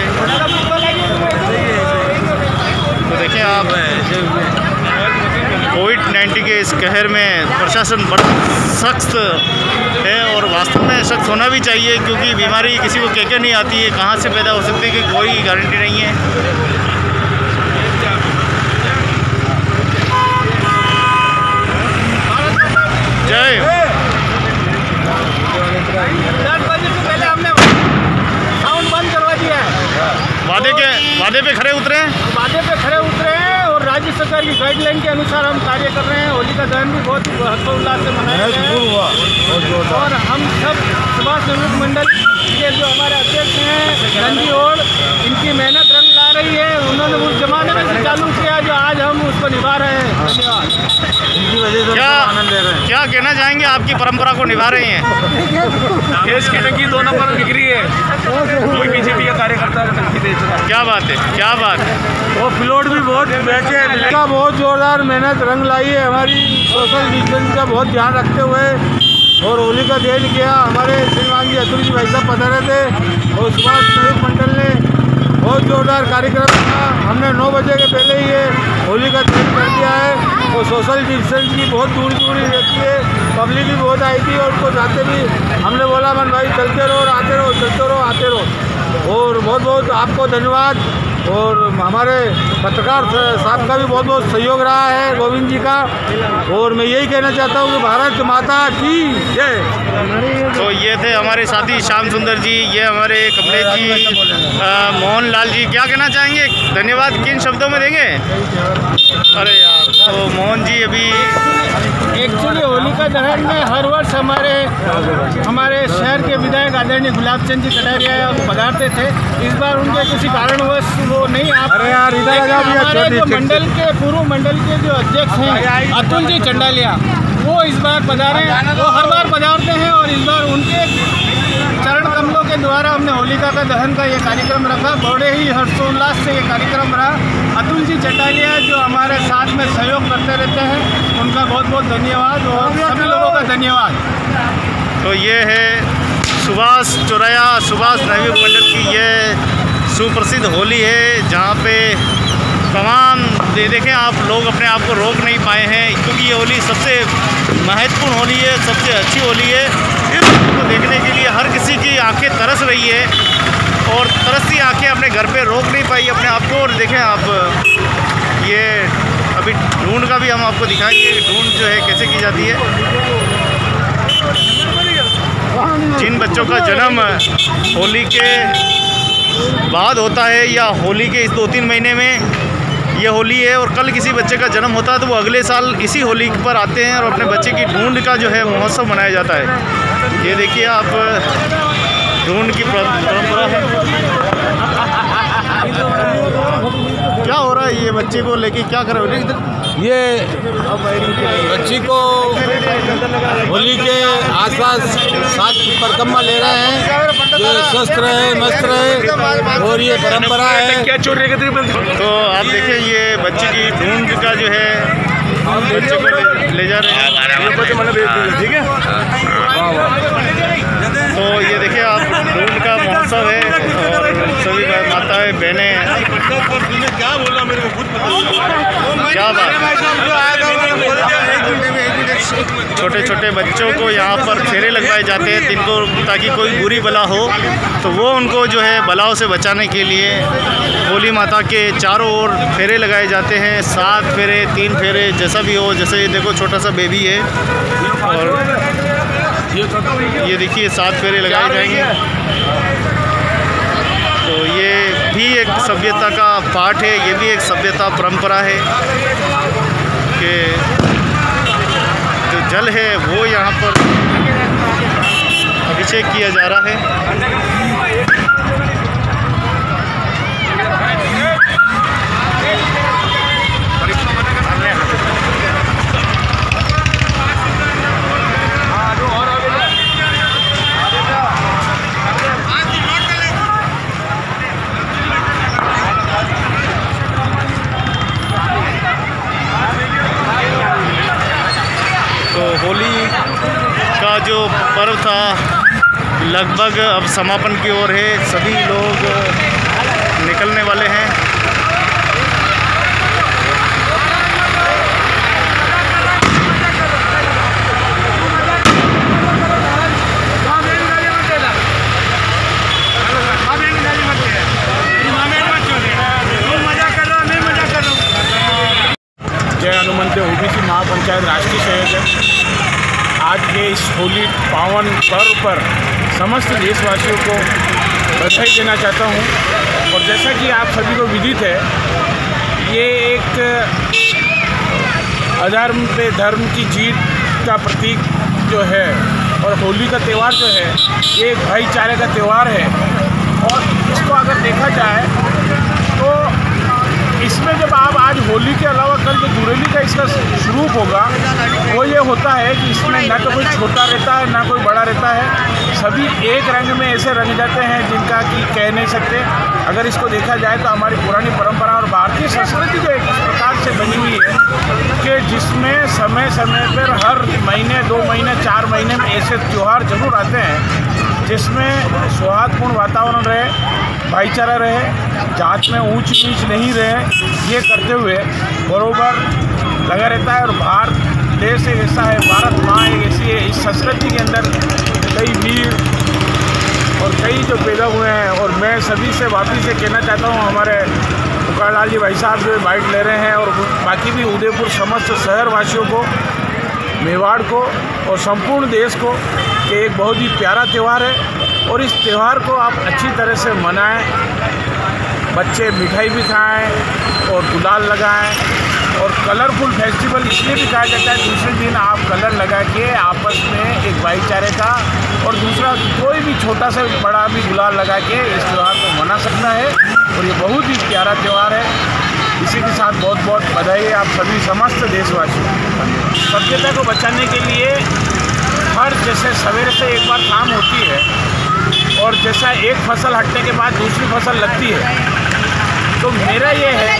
तो देखें आप कोविड-19 के इस कहर में प्रशासन बड़ा सख्त है और वास्तव में सख्त होना भी चाहिए, क्योंकि बीमारी किसी को कह नहीं आती है, कहाँ से पैदा हो सकती है कि कोई गारंटी नहीं है। जय। 10 बजे से पहले हमने साउंड बंद करवा दिया है। वादे पे खड़े उतरे हैं और राज्य सरकार की गाइडलाइन के अनुसार हम कार्य कर रहे हैं। होली का दहन भी बहुत हर्षोल्लास से मनाया गया और हम सब सुभाष नवयुग मंडल के जो हमारे अध्यक्ष हैं रंजी और इनकी मेहनत रंग ला रही है। उन्होंने उस जमाने में से चालू किया जो आज हम उसको निभा रहे हैं। धन्यवाद। इनकी वजह से आनंद ले रहे हैं। क्या कहना चाहेंगे, आपकी परंपरा को निभा रहे हैं? देश की टंकी 2 नंबर बिक रही है, कोई बीजेपी का कार्यकर्ता टंकी बेच रहा है। क्या बात है, क्या बात है। वो फ्लोट भी बहुत बेचे, इसका बहुत जोरदार मेहनत रंग लाई है। हमारी सोशल डिस्टेंस का बहुत ध्यान रखते हुए और होली का दहन किया। हमारे श्रीमान जी अतुल जी भाई साहब पधारे थे और सुभाष नवयुग मंडल ने बहुत जोरदार कार्यक्रम था। हमने 9 बजे के पहले ही ये होली का दहन कर दिया है और सोशल डिस्टेंस की बहुत दूरी रहती है। पब्लिक भी बहुत आई थी और उनको जाते भी हमने बोला मन भाई चलते रहो और आते रहो, चलते रहो आते रहो। और बहुत बहुत आपको धन्यवाद और हमारे पत्रकार साहब का भी बहुत बहुत सहयोग रहा है, गोविंद जी का। और मैं यही कहना चाहता हूँ कि भारत माता की जय। तो ये थे हमारे साथी श्याम सुंदर जी, ये हमारे कमलेश जी, मोहन लाल जी। क्या कहना चाहेंगे, धन्यवाद किन शब्दों में देंगे? अरे यार, तो मोहन जी अभी एक्चुअली होली का दहन में हर वर्ष हमारे शहर के विधायक आदरणीय गुलाब चंद जी कटारिया पधारते थे। इस बार उनके किसी कारणवश वो नहीं आ पाए। हमारे जो मंडल के पूर्व मंडल के जो अध्यक्ष हैं अतुल जी चंडालिया, वो इस बार पधारे। वो हर बार पधारते हैं और इस बार उनके चरण कमलों के द्वारा हमने होलिका का दहन का ये कार्यक्रम रखा। बड़े ही हर्षोल्लास से ये कार्यक्रम रहा। अतुल जी चंडालिया जो हमारे साथ में सहयोग करते रहते हैं, उनका बहुत बहुत धन्यवाद और सभी लोगों का धन्यवाद। तो ये है सुभाष चौराया सुभाष नवयुग मंडल की ये सुप्रसिद्ध होली है, जहाँ पे तमाम देखें आप लोग अपने आप को रोक नहीं पाए हैं, क्योंकि ये होली सबसे महत्वपूर्ण होली है, सबसे अच्छी होली है। इस को देखने के लिए हर किसी की आंखें तरस रही है और तरसती आंखें अपने घर पे रोक नहीं पाई अपने आप को। और देखें आप, ये अभी ढूंढ का भी हम आपको दिखाएंगे, ढूंढ जो है कैसे की जाती है। जिन बच्चों का जन्म होली के बाद होता है या होली के इस 2-3 महीने में, ये होली है और कल किसी बच्चे का जन्म होता है तो वो अगले साल इसी होली पर आते हैं और अपने बच्चे की ढूंढ का जो है महोत्सव मनाया जाता है। ये देखिए आप ढूंढ की परंपरा है। क्या हो रहा है? ये बच्चे को लेके क्या कर रहे हो? ये बच्ची को होली के आसपास 7 परिक्रमा ले रहे हैं, जो स्वस्थ रहे, मस्त रहे, और ये परंपरा है। क्या चोर रहे? तो आप देखिए ये बच्चे की ढूंढ का जो है बच्चे को ले जा रहे हैं। ठीक है। तो ये देखिए आप ढूंढ का महोत्सव है और सभी माताएं बहनें क्या बोला मेरे को खुद पता। क्या बात, छोटे छोटे बच्चों को यहाँ पर फेरे लगवाए जाते हैं जिनको ताकि कोई बुरी बला हो तो वो उनको जो है बलाओं से बचाने के लिए होली माता के चारों ओर फेरे लगाए जाते हैं। 7 फेरे 3 फेरे जैसा भी हो। जैसे ये देखो छोटा सा बेबी है और ये देखिए 7 फेरे लगाए जाएंगे। तो ये भी एक सभ्यता का पार्ट है, ये भी एक सभ्यता परंपरा है कि जो जल है वो यहाँ पर अभिषेक किया जा रहा है। तो होली का जो पर्व था लगभग अब समापन की ओर है। सभी लोग निकलने वाले हैं। जय हनुमंत ओबीसी महापंचायत राष्ट्रीय संयोजक आज के इस होली पावन पर्व पर समस्त देशवासियों को बधाई देना चाहता हूं। और जैसा कि आप सभी को विदित है, ये एक अधर्म पे धर्म की जीत का प्रतीक जो है और होली का त्यौहार जो है ये एक भाईचारे का त्यौहार है। और इसको अगर देखा जाए तो इसमें जब आप आज होली के अलावा कल जो दुरेली का इसका स्वरूप होगा वो ये होता है कि इसमें ना तो कोई छोटा रहता है ना कोई बड़ा रहता है। सभी एक रंग में ऐसे रंग जाते हैं जिनका कि कह नहीं सकते। अगर इसको देखा जाए तो हमारी पुरानी परंपरा और भारतीय संस्कृति जो एक प्रकार से बनी हुई है कि जिसमें समय समय पर हर महीने 2 महीने 4 महीने में ऐसे त्यौहार जरूर आते हैं जिसमें सौहार्दपूर्ण वातावरण रहे, भाईचारा रहे, जात में ऊंच नीच नहीं रहे, ये करते हुए बरोबर लगा रहता है। और भारत देश एक ऐसा है, भारत माँ एक ऐसी है, इस संस्कृति के अंदर कई वीर और कई जो पैदा हुए हैं। और मैं सभी से वापिस से कहना चाहता हूँ, हमारे पुकार लाल जी भाई साहब जो बाइट ले रहे हैं और बाकी भी उदयपुर समस्त शहरवासियों को, मेवाड़ को और संपूर्ण देश को कि एक बहुत ही प्यारा त्यौहार है और इस त्यौहार को आप अच्छी तरह से मनाएं। बच्चे मिठाई भी खाएं और गुलाल लगाएं। और कलरफुल फेस्टिवल इसलिए भी कहा जाता है, दूसरे दिन आप कलर लगा के आपस में एक भाईचारे का और दूसरा कोई भी छोटा से बड़ा भी गुलाल लगा के इस त्यौहार को मना सकता है। और ये बहुत ही प्यारा त्यौहार है। इसी के साथ बहुत बहुत बधाई आप सभी समस्त देशवासियों को। सभ्यता को बचाने के लिए हर जैसे सवेरे से एक बार काम होती है और जैसा एक फसल हटने के बाद दूसरी फसल लगती है, तो मेरा ये है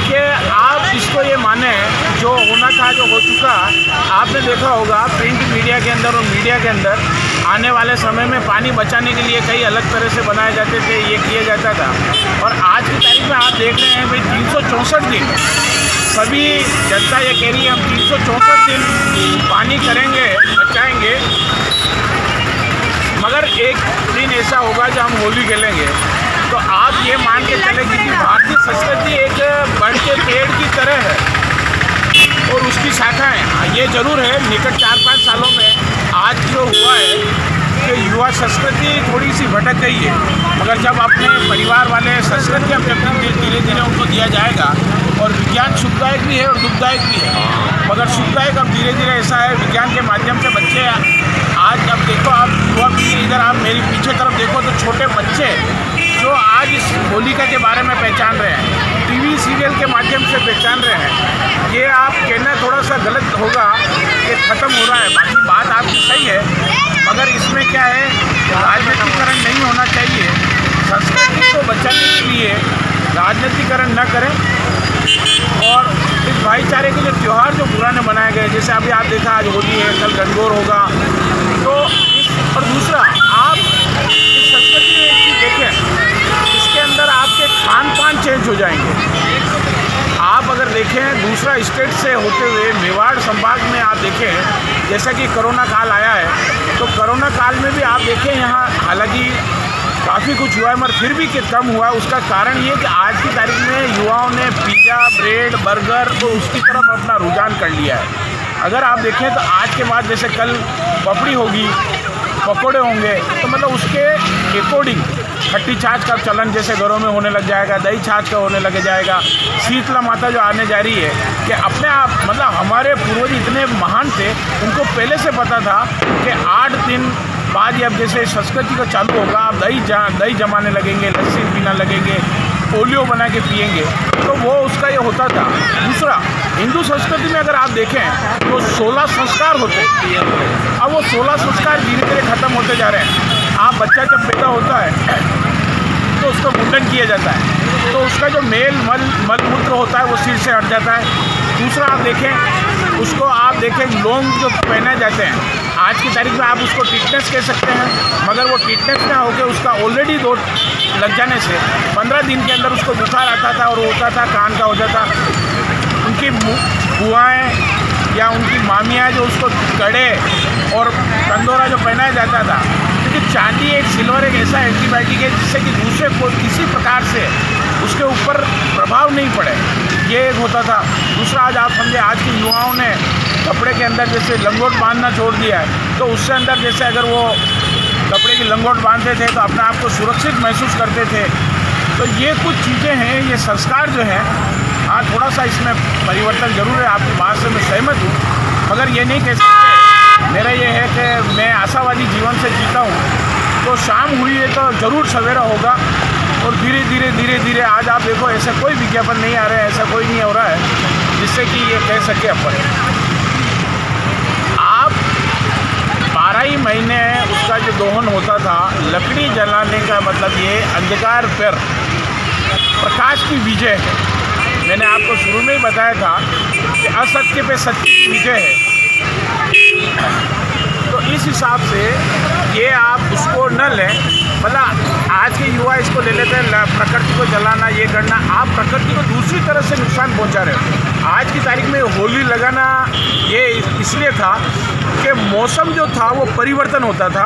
कि आप इसको ये माने जो होना था जो हो चुका। आपने देखा होगा प्रिंट मीडिया के अंदर और मीडिया के अंदर आने वाले समय में पानी बचाने के लिए कई अलग तरह से बनाए जाते थे, ये किया जाता था। और आज की तारीख में आप देख रहे हैं भाई 364 दिन सभी जनता ये कह रही है हम 364 दिन पानी करेंगे, बचाएंगे, मगर एक दिन ऐसा होगा जब हम होली खेलेंगे। तो आप ये मान के चले कि भारतीय संस्कृति एक बढ़ के पेड़ की तरह है और उसकी शाखाएं। ये जरूर है निकट 4-5 सालों में आज जो हुआ है कि युवा संस्कृति थोड़ी सी भटक गई है, मगर जब अपने परिवार वाले संस्कृति जब धीरे धीरे उनको दिया जाएगा और विज्ञान सुखदायक भी है और दुखदायक भी है, मगर सुखदायक अब धीरे धीरे ऐसा है विज्ञान के माध्यम से बच्चे आज अब देखो आप युवा पीढ़ी इधर आप मेरी पीछे तरफ देखो तो छोटे बच्चे जो आज इस होलिका के बारे में पहचान रहे हैं, टीवी सीरियल के माध्यम से पहचान रहे हैं। ये आप कहना थोड़ा सा गलत होगा कि ख़त्म हो रहा है, बाकी बात आपकी सही है, मगर इसमें क्या है राजनीतिकरण नहीं होना चाहिए। संस्कृति को बचाने के लिए राजनीतिकरण न करें और इस भाईचारे के जो त्यौहार जो पुराने बनाए गए, जैसे अभी आप देखा आज होली है, कल गणगौर होगा, तो इस और दूसरा आप इस संस्कृति में एक चीज़ देखें, इसके अंदर आपके खान पान चेंज हो जाएंगे। आप अगर देखें दूसरा स्टेट से होते हुए मेवाड़ संभाग में आप देखें, जैसा कि कोरोना काल आया है, तो कोरोना काल में भी आप देखें यहाँ हालांकि काफ़ी कुछ हुआ है मगर फिर भी कम हुआ है। उसका कारण ये कि आज की तारीख में युवाओं ने पिज़्ज़ा, ब्रेड, बर्गर तो उसकी तरफ अपना रुझान कर लिया है। अगर आप देखें तो आज के बाद जैसे कल पपड़ी होगी, पकोड़े होंगे, तो मतलब उसके अकॉर्डिंग खट्टी छाछ का चलन जैसे घरों में होने लग जाएगा, दही छाछ का होने लग जाएगा। शीतला माता जो आने जा रही है कि अपने आप मतलब हमारे पूर्वज इतने महान थे, उनको पहले से पता था कि 8 दिन बाद अब जैसे संस्कृति का चालू होगा, आप दही जमाने लगेंगे, लस्सी पीना लगेंगे, पोलियो बना के पिएंगे, तो वो उसका ये होता था। दूसरा हिंदू संस्कृति में अगर आप देखें तो 16 संस्कार होते हैं, अब वो 16 संस्कार धीरे धीरे ख़त्म होते जा रहे हैं। आप बच्चा जब पैदा होता है तो उसका मुंडन किया जाता है, तो उसका जो मल मूत्र होता है वो सिर से हट जाता है। दूसरा आप देखें उसको आप देखें लौंग जो पहने जाते हैं, आज की तारीख में आप उसको टिटनेस कह सकते हैं, मगर वो टिटनेस ना होकर उसका ऑलरेडी डोज लग जाने से 15 दिन के अंदर उसको बुखार आता था और वो होता था कान का हो जाता। उनकी बुआएँ या उनकी मामियाँ जो उसको कड़े और कंदोरा जो पहनाया जाता था, क्योंकि चांदी एक सिल्वर एक ऐसा एंटीबायोटिक है जिससे कि दूसरे को किसी प्रकार से उसके ऊपर प्रभाव नहीं पड़े, ये एक होता था। दूसरा आज आप समझे आज के युवाओं ने कपड़े के अंदर जैसे लंगोट बांधना छोड़ दिया है, तो उससे अंदर जैसे अगर वो कपड़े की लंगोट बांधते थे तो अपने आप को सुरक्षित महसूस करते थे। तो ये कुछ चीज़ें हैं, ये संस्कार जो हैं, हाँ थोड़ा सा इसमें परिवर्तन ज़रूर है, आपकी बात से मैं सहमत हूँ, मगर ये नहीं कह सकते। मेरा ये है कि मैं आशावादी जीवन से जीता हूँ, तो शाम हुई है तो ज़रूर सवेरा होगा और धीरे धीरे आज आप देखो ऐसा कोई विज्ञापन नहीं आ रहा है, ऐसा कोई नहीं हो रहा है जिससे कि ये कह सके अपन आप 12 ही महीने उसका जो दोहन होता था, लकड़ी जलाने का मतलब ये अंधकार पर प्रकाश की विजय है। मैंने आपको शुरू में ही बताया था कि असत्य पे सत्य की विजय है, तो इस हिसाब से ये आप उसको न लें। मतलब आज के युवा इसको ले लेते हैं प्रकृति को जलाना, ये करना, आप प्रकृति को दूसरी तरह से नुकसान पहुंचा रहे हो। आज की तारीख में होली लगाना ये इसलिए था कि मौसम जो था वो परिवर्तन होता था,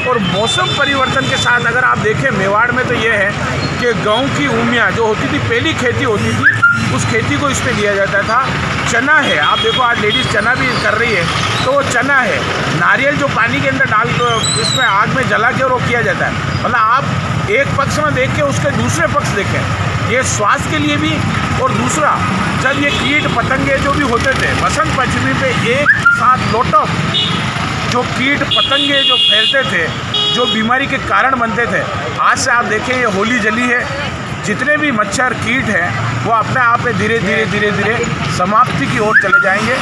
और मौसम परिवर्तन के साथ अगर आप देखें मेवाड़ में तो ये है कि गेहूं की उमिया जो होती थी, पहली खेती होती थी, उस खेती को इस पर दिया जाता था। चना है, आप देखो आज लेडीज़ चना भी कर रही है, तो वो चना है। नारियल जो पानी के अंदर डाल के इसमें आग में जला के और वो किया जाता है। मतलब आप एक पक्ष में देख के उसके दूसरे पक्ष देखें, ये स्वास्थ्य के लिए भी। और दूसरा जब ये कीट पतंगे जो भी होते थे बसंत पंचमी पे एक साथ लॉट ऑफ जो कीट पतंगे जो फैलते थे, जो बीमारी के कारण बनते थे, आज से आप देखें ये होली जली है, जितने भी मच्छर कीट हैं वो अपने आप में धीरे धीरे समाप्ति की ओर चले जाएंगे।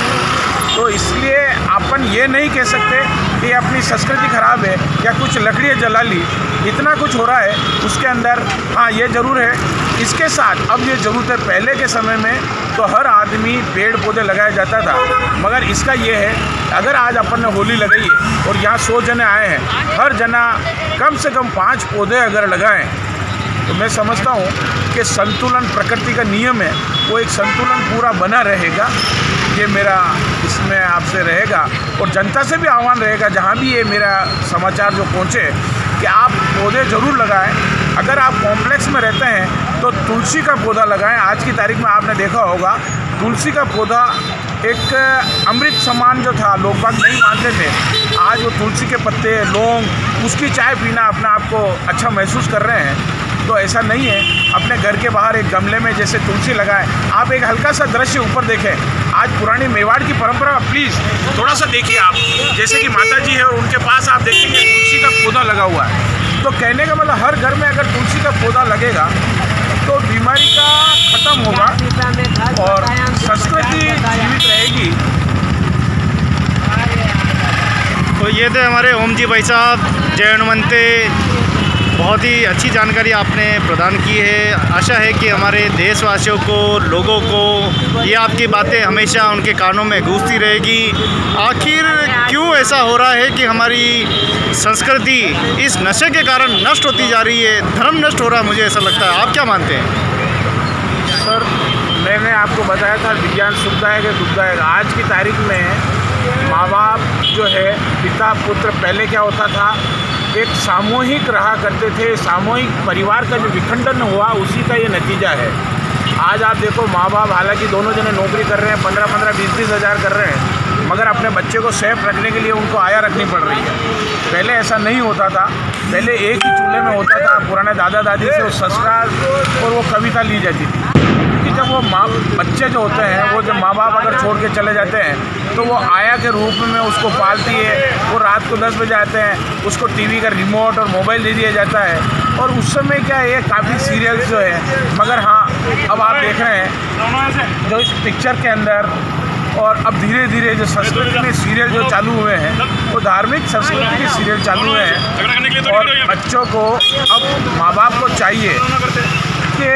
तो इसलिए अपन ये नहीं कह सकते कि अपनी संस्कृति खराब है या कुछ लकड़ियाँ जला ली, इतना कुछ हो रहा है उसके अंदर। हाँ ये ज़रूर है, इसके साथ अब ये ज़रूरत है, पहले के समय में तो हर आदमी पेड़ पौधे लगाया जाता था, मगर इसका ये है अगर आज अपन ने होली लगाई है और यहाँ 100 जने आए हैं, हर जना कम से कम 5 पौधे अगर लगाएं तो मैं समझता हूँ कि संतुलन प्रकृति का नियम है, वो एक संतुलन पूरा बना रहेगा। ये मेरा इसमें आपसे रहेगा और जनता से भी आह्वान रहेगा, जहाँ भी ये मेरा समाचार जो पहुँचे, कि आप पौधे ज़रूर लगाएं। अगर आप कॉम्प्लेक्स में रहते हैं तो तुलसी का पौधा लगाएं। आज की तारीख में आपने देखा होगा तुलसी का पौधा एक अमृत समान जो था, लोग बाग नहीं मानते थे, आज वो तुलसी के पत्ते, लौंग, उसकी चाय पीना अपने आप को अच्छा महसूस कर रहे हैं। तो ऐसा नहीं है, अपने घर के बाहर एक गमले में जैसे तुलसी लगाएं। आप एक हल्का सा दृश्य ऊपर देखें, आज पुरानी मेवाड़ की परंपरा प्लीज़ थोड़ा सा देखिए आप, जैसे कि माता जी है और उनके पास आप देखेंगे तुलसी का पौधा लगा हुआ है। तो कहने का मतलब हर घर में अगर तुलसी का पौधा लगेगा तो बीमारी का खत्म होगा और संस्कृति जीवित रहेगी। तो ये थे हमारे ओम जी भाई साहब, जय हनुमंते। बहुत ही अच्छी जानकारी आपने प्रदान की है। आशा है कि हमारे देशवासियों को, लोगों को ये आपकी बातें हमेशा उनके कानों में गूंजती रहेगी। आखिर क्यों ऐसा हो रहा है कि हमारी संस्कृति इस नशे के कारण नष्ट होती जा रही है, धर्म नष्ट हो रहा है, मुझे ऐसा लगता है। आप क्या मानते हैं? सर, मैंने आपको बताया था विज्ञान सुखदायक है दुखदायक। आज की तारीख में माँ बाप जो है, पिता पुत्र, पहले क्या होता था, एक सामूहिक रहा करते थे, सामूहिक परिवार का जो विखंडन हुआ उसी का ये नतीजा है। आज आप देखो माँ बाप हालांकि दोनों जने नौकरी कर रहे हैं, 15-15, 20-20 हज़ार कर रहे हैं, मगर अपने बच्चे को सेफ रखने के लिए उनको आया रखनी पड़ रही है। पहले ऐसा नहीं होता था, पहले एक ही चूल्हे में होता था। पुराने दादा दादी से वो संस्कार और वो कविता ली जाती थी, क्योंकि जब वो बच्चे जो होते हैं, वो जब माँ बाप अगर छोड़ के चले जाते हैं तो वो आया के रूप में उसको पालती है। वो रात को 10 बजे आते हैं, उसको टीवी का रिमोट और मोबाइल दे दिया जाता है। और उस समय क्या है, काफ़ी सीरियल्स जो है, मगर हाँ अब आप देख रहे हैं जो इस पिक्चर के अंदर, और अब धीरे धीरे जो संस्कृति में सीरियल जो चालू हुए हैं, वो धार्मिक संस्कृति के सीरियल चालू हुए हैं। और बच्चों को अब माँ बाप को चाहिए कि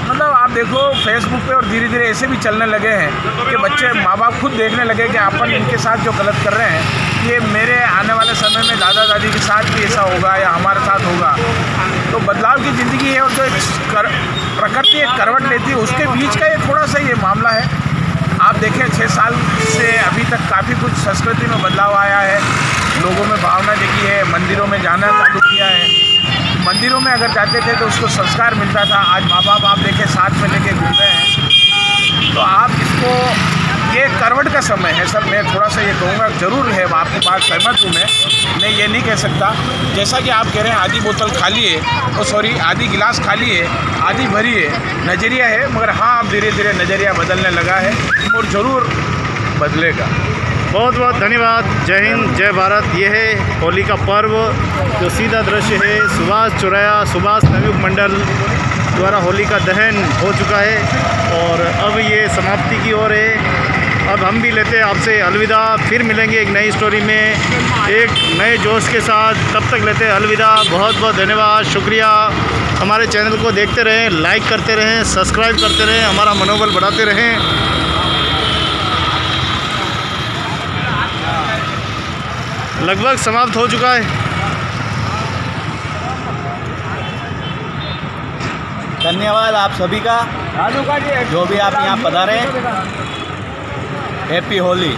मतलब आप देखो फेसबुक पे और धीरे धीरे ऐसे भी चलने लगे हैं कि बच्चे, माँ बाप खुद देखने लगे कि अपन इनके साथ जो गलत कर रहे हैं, ये मेरे आने वाले समय में दादा दादी के साथ भी ऐसा होगा या हमारे साथ होगा। तो बदलाव की ज़िंदगी है और जो प्रकृति एक करवट लेती है, उसके बीच का ये थोड़ा सा ये मामला है। आप देखें 6 साल से अभी तक काफ़ी कुछ संस्कृति में बदलाव आया है, लोगों में भावना जगी है, मंदिरों में जाना चालू किया है। मंदिरों में अगर जाते थे तो उसको संस्कार मिलता था, आज माँ बाप आप देखें साथ में लेके घूम रहे हैं। तो आप इसको, ये करवट का समय है सर। मैं थोड़ा सा ये कहूँगा, ज़रूर है, आपकी बात सहमत हूँ मैं ये नहीं कह सकता। जैसा कि आप कह रहे हैं आधी बोतल खाली है, आधी गिलास खाली है, आधी भरी है, नज़रिया है। मगर हाँ, अब धीरे धीरे नज़रिया बदलने लगा है और ज़रूर बदलेगा। बहुत बहुत धन्यवाद। जय हिंद, जय भारत। ये है होली का पर्व, जो सीधा दृश्य है सुभाष नवयुग मंडल द्वारा होली का दहन हो चुका है और अब ये समाप्ति की ओर है। अब हम भी लेते हैं आपसे अलविदा, फिर मिलेंगे एक नई स्टोरी में एक नए जोश के साथ। तब तक लेते हैं अलविदा। बहुत बहुत धन्यवाद, शुक्रिया। हमारे चैनल को देखते रहें, लाइक करते रहें, सब्सक्राइब करते रहें, हमारा मनोबल बढ़ाते रहें। लगभग समाप्त हो चुका है। धन्यवाद आप सभी का, जो भी आप यहाँ पधारे। हैप्पी होली।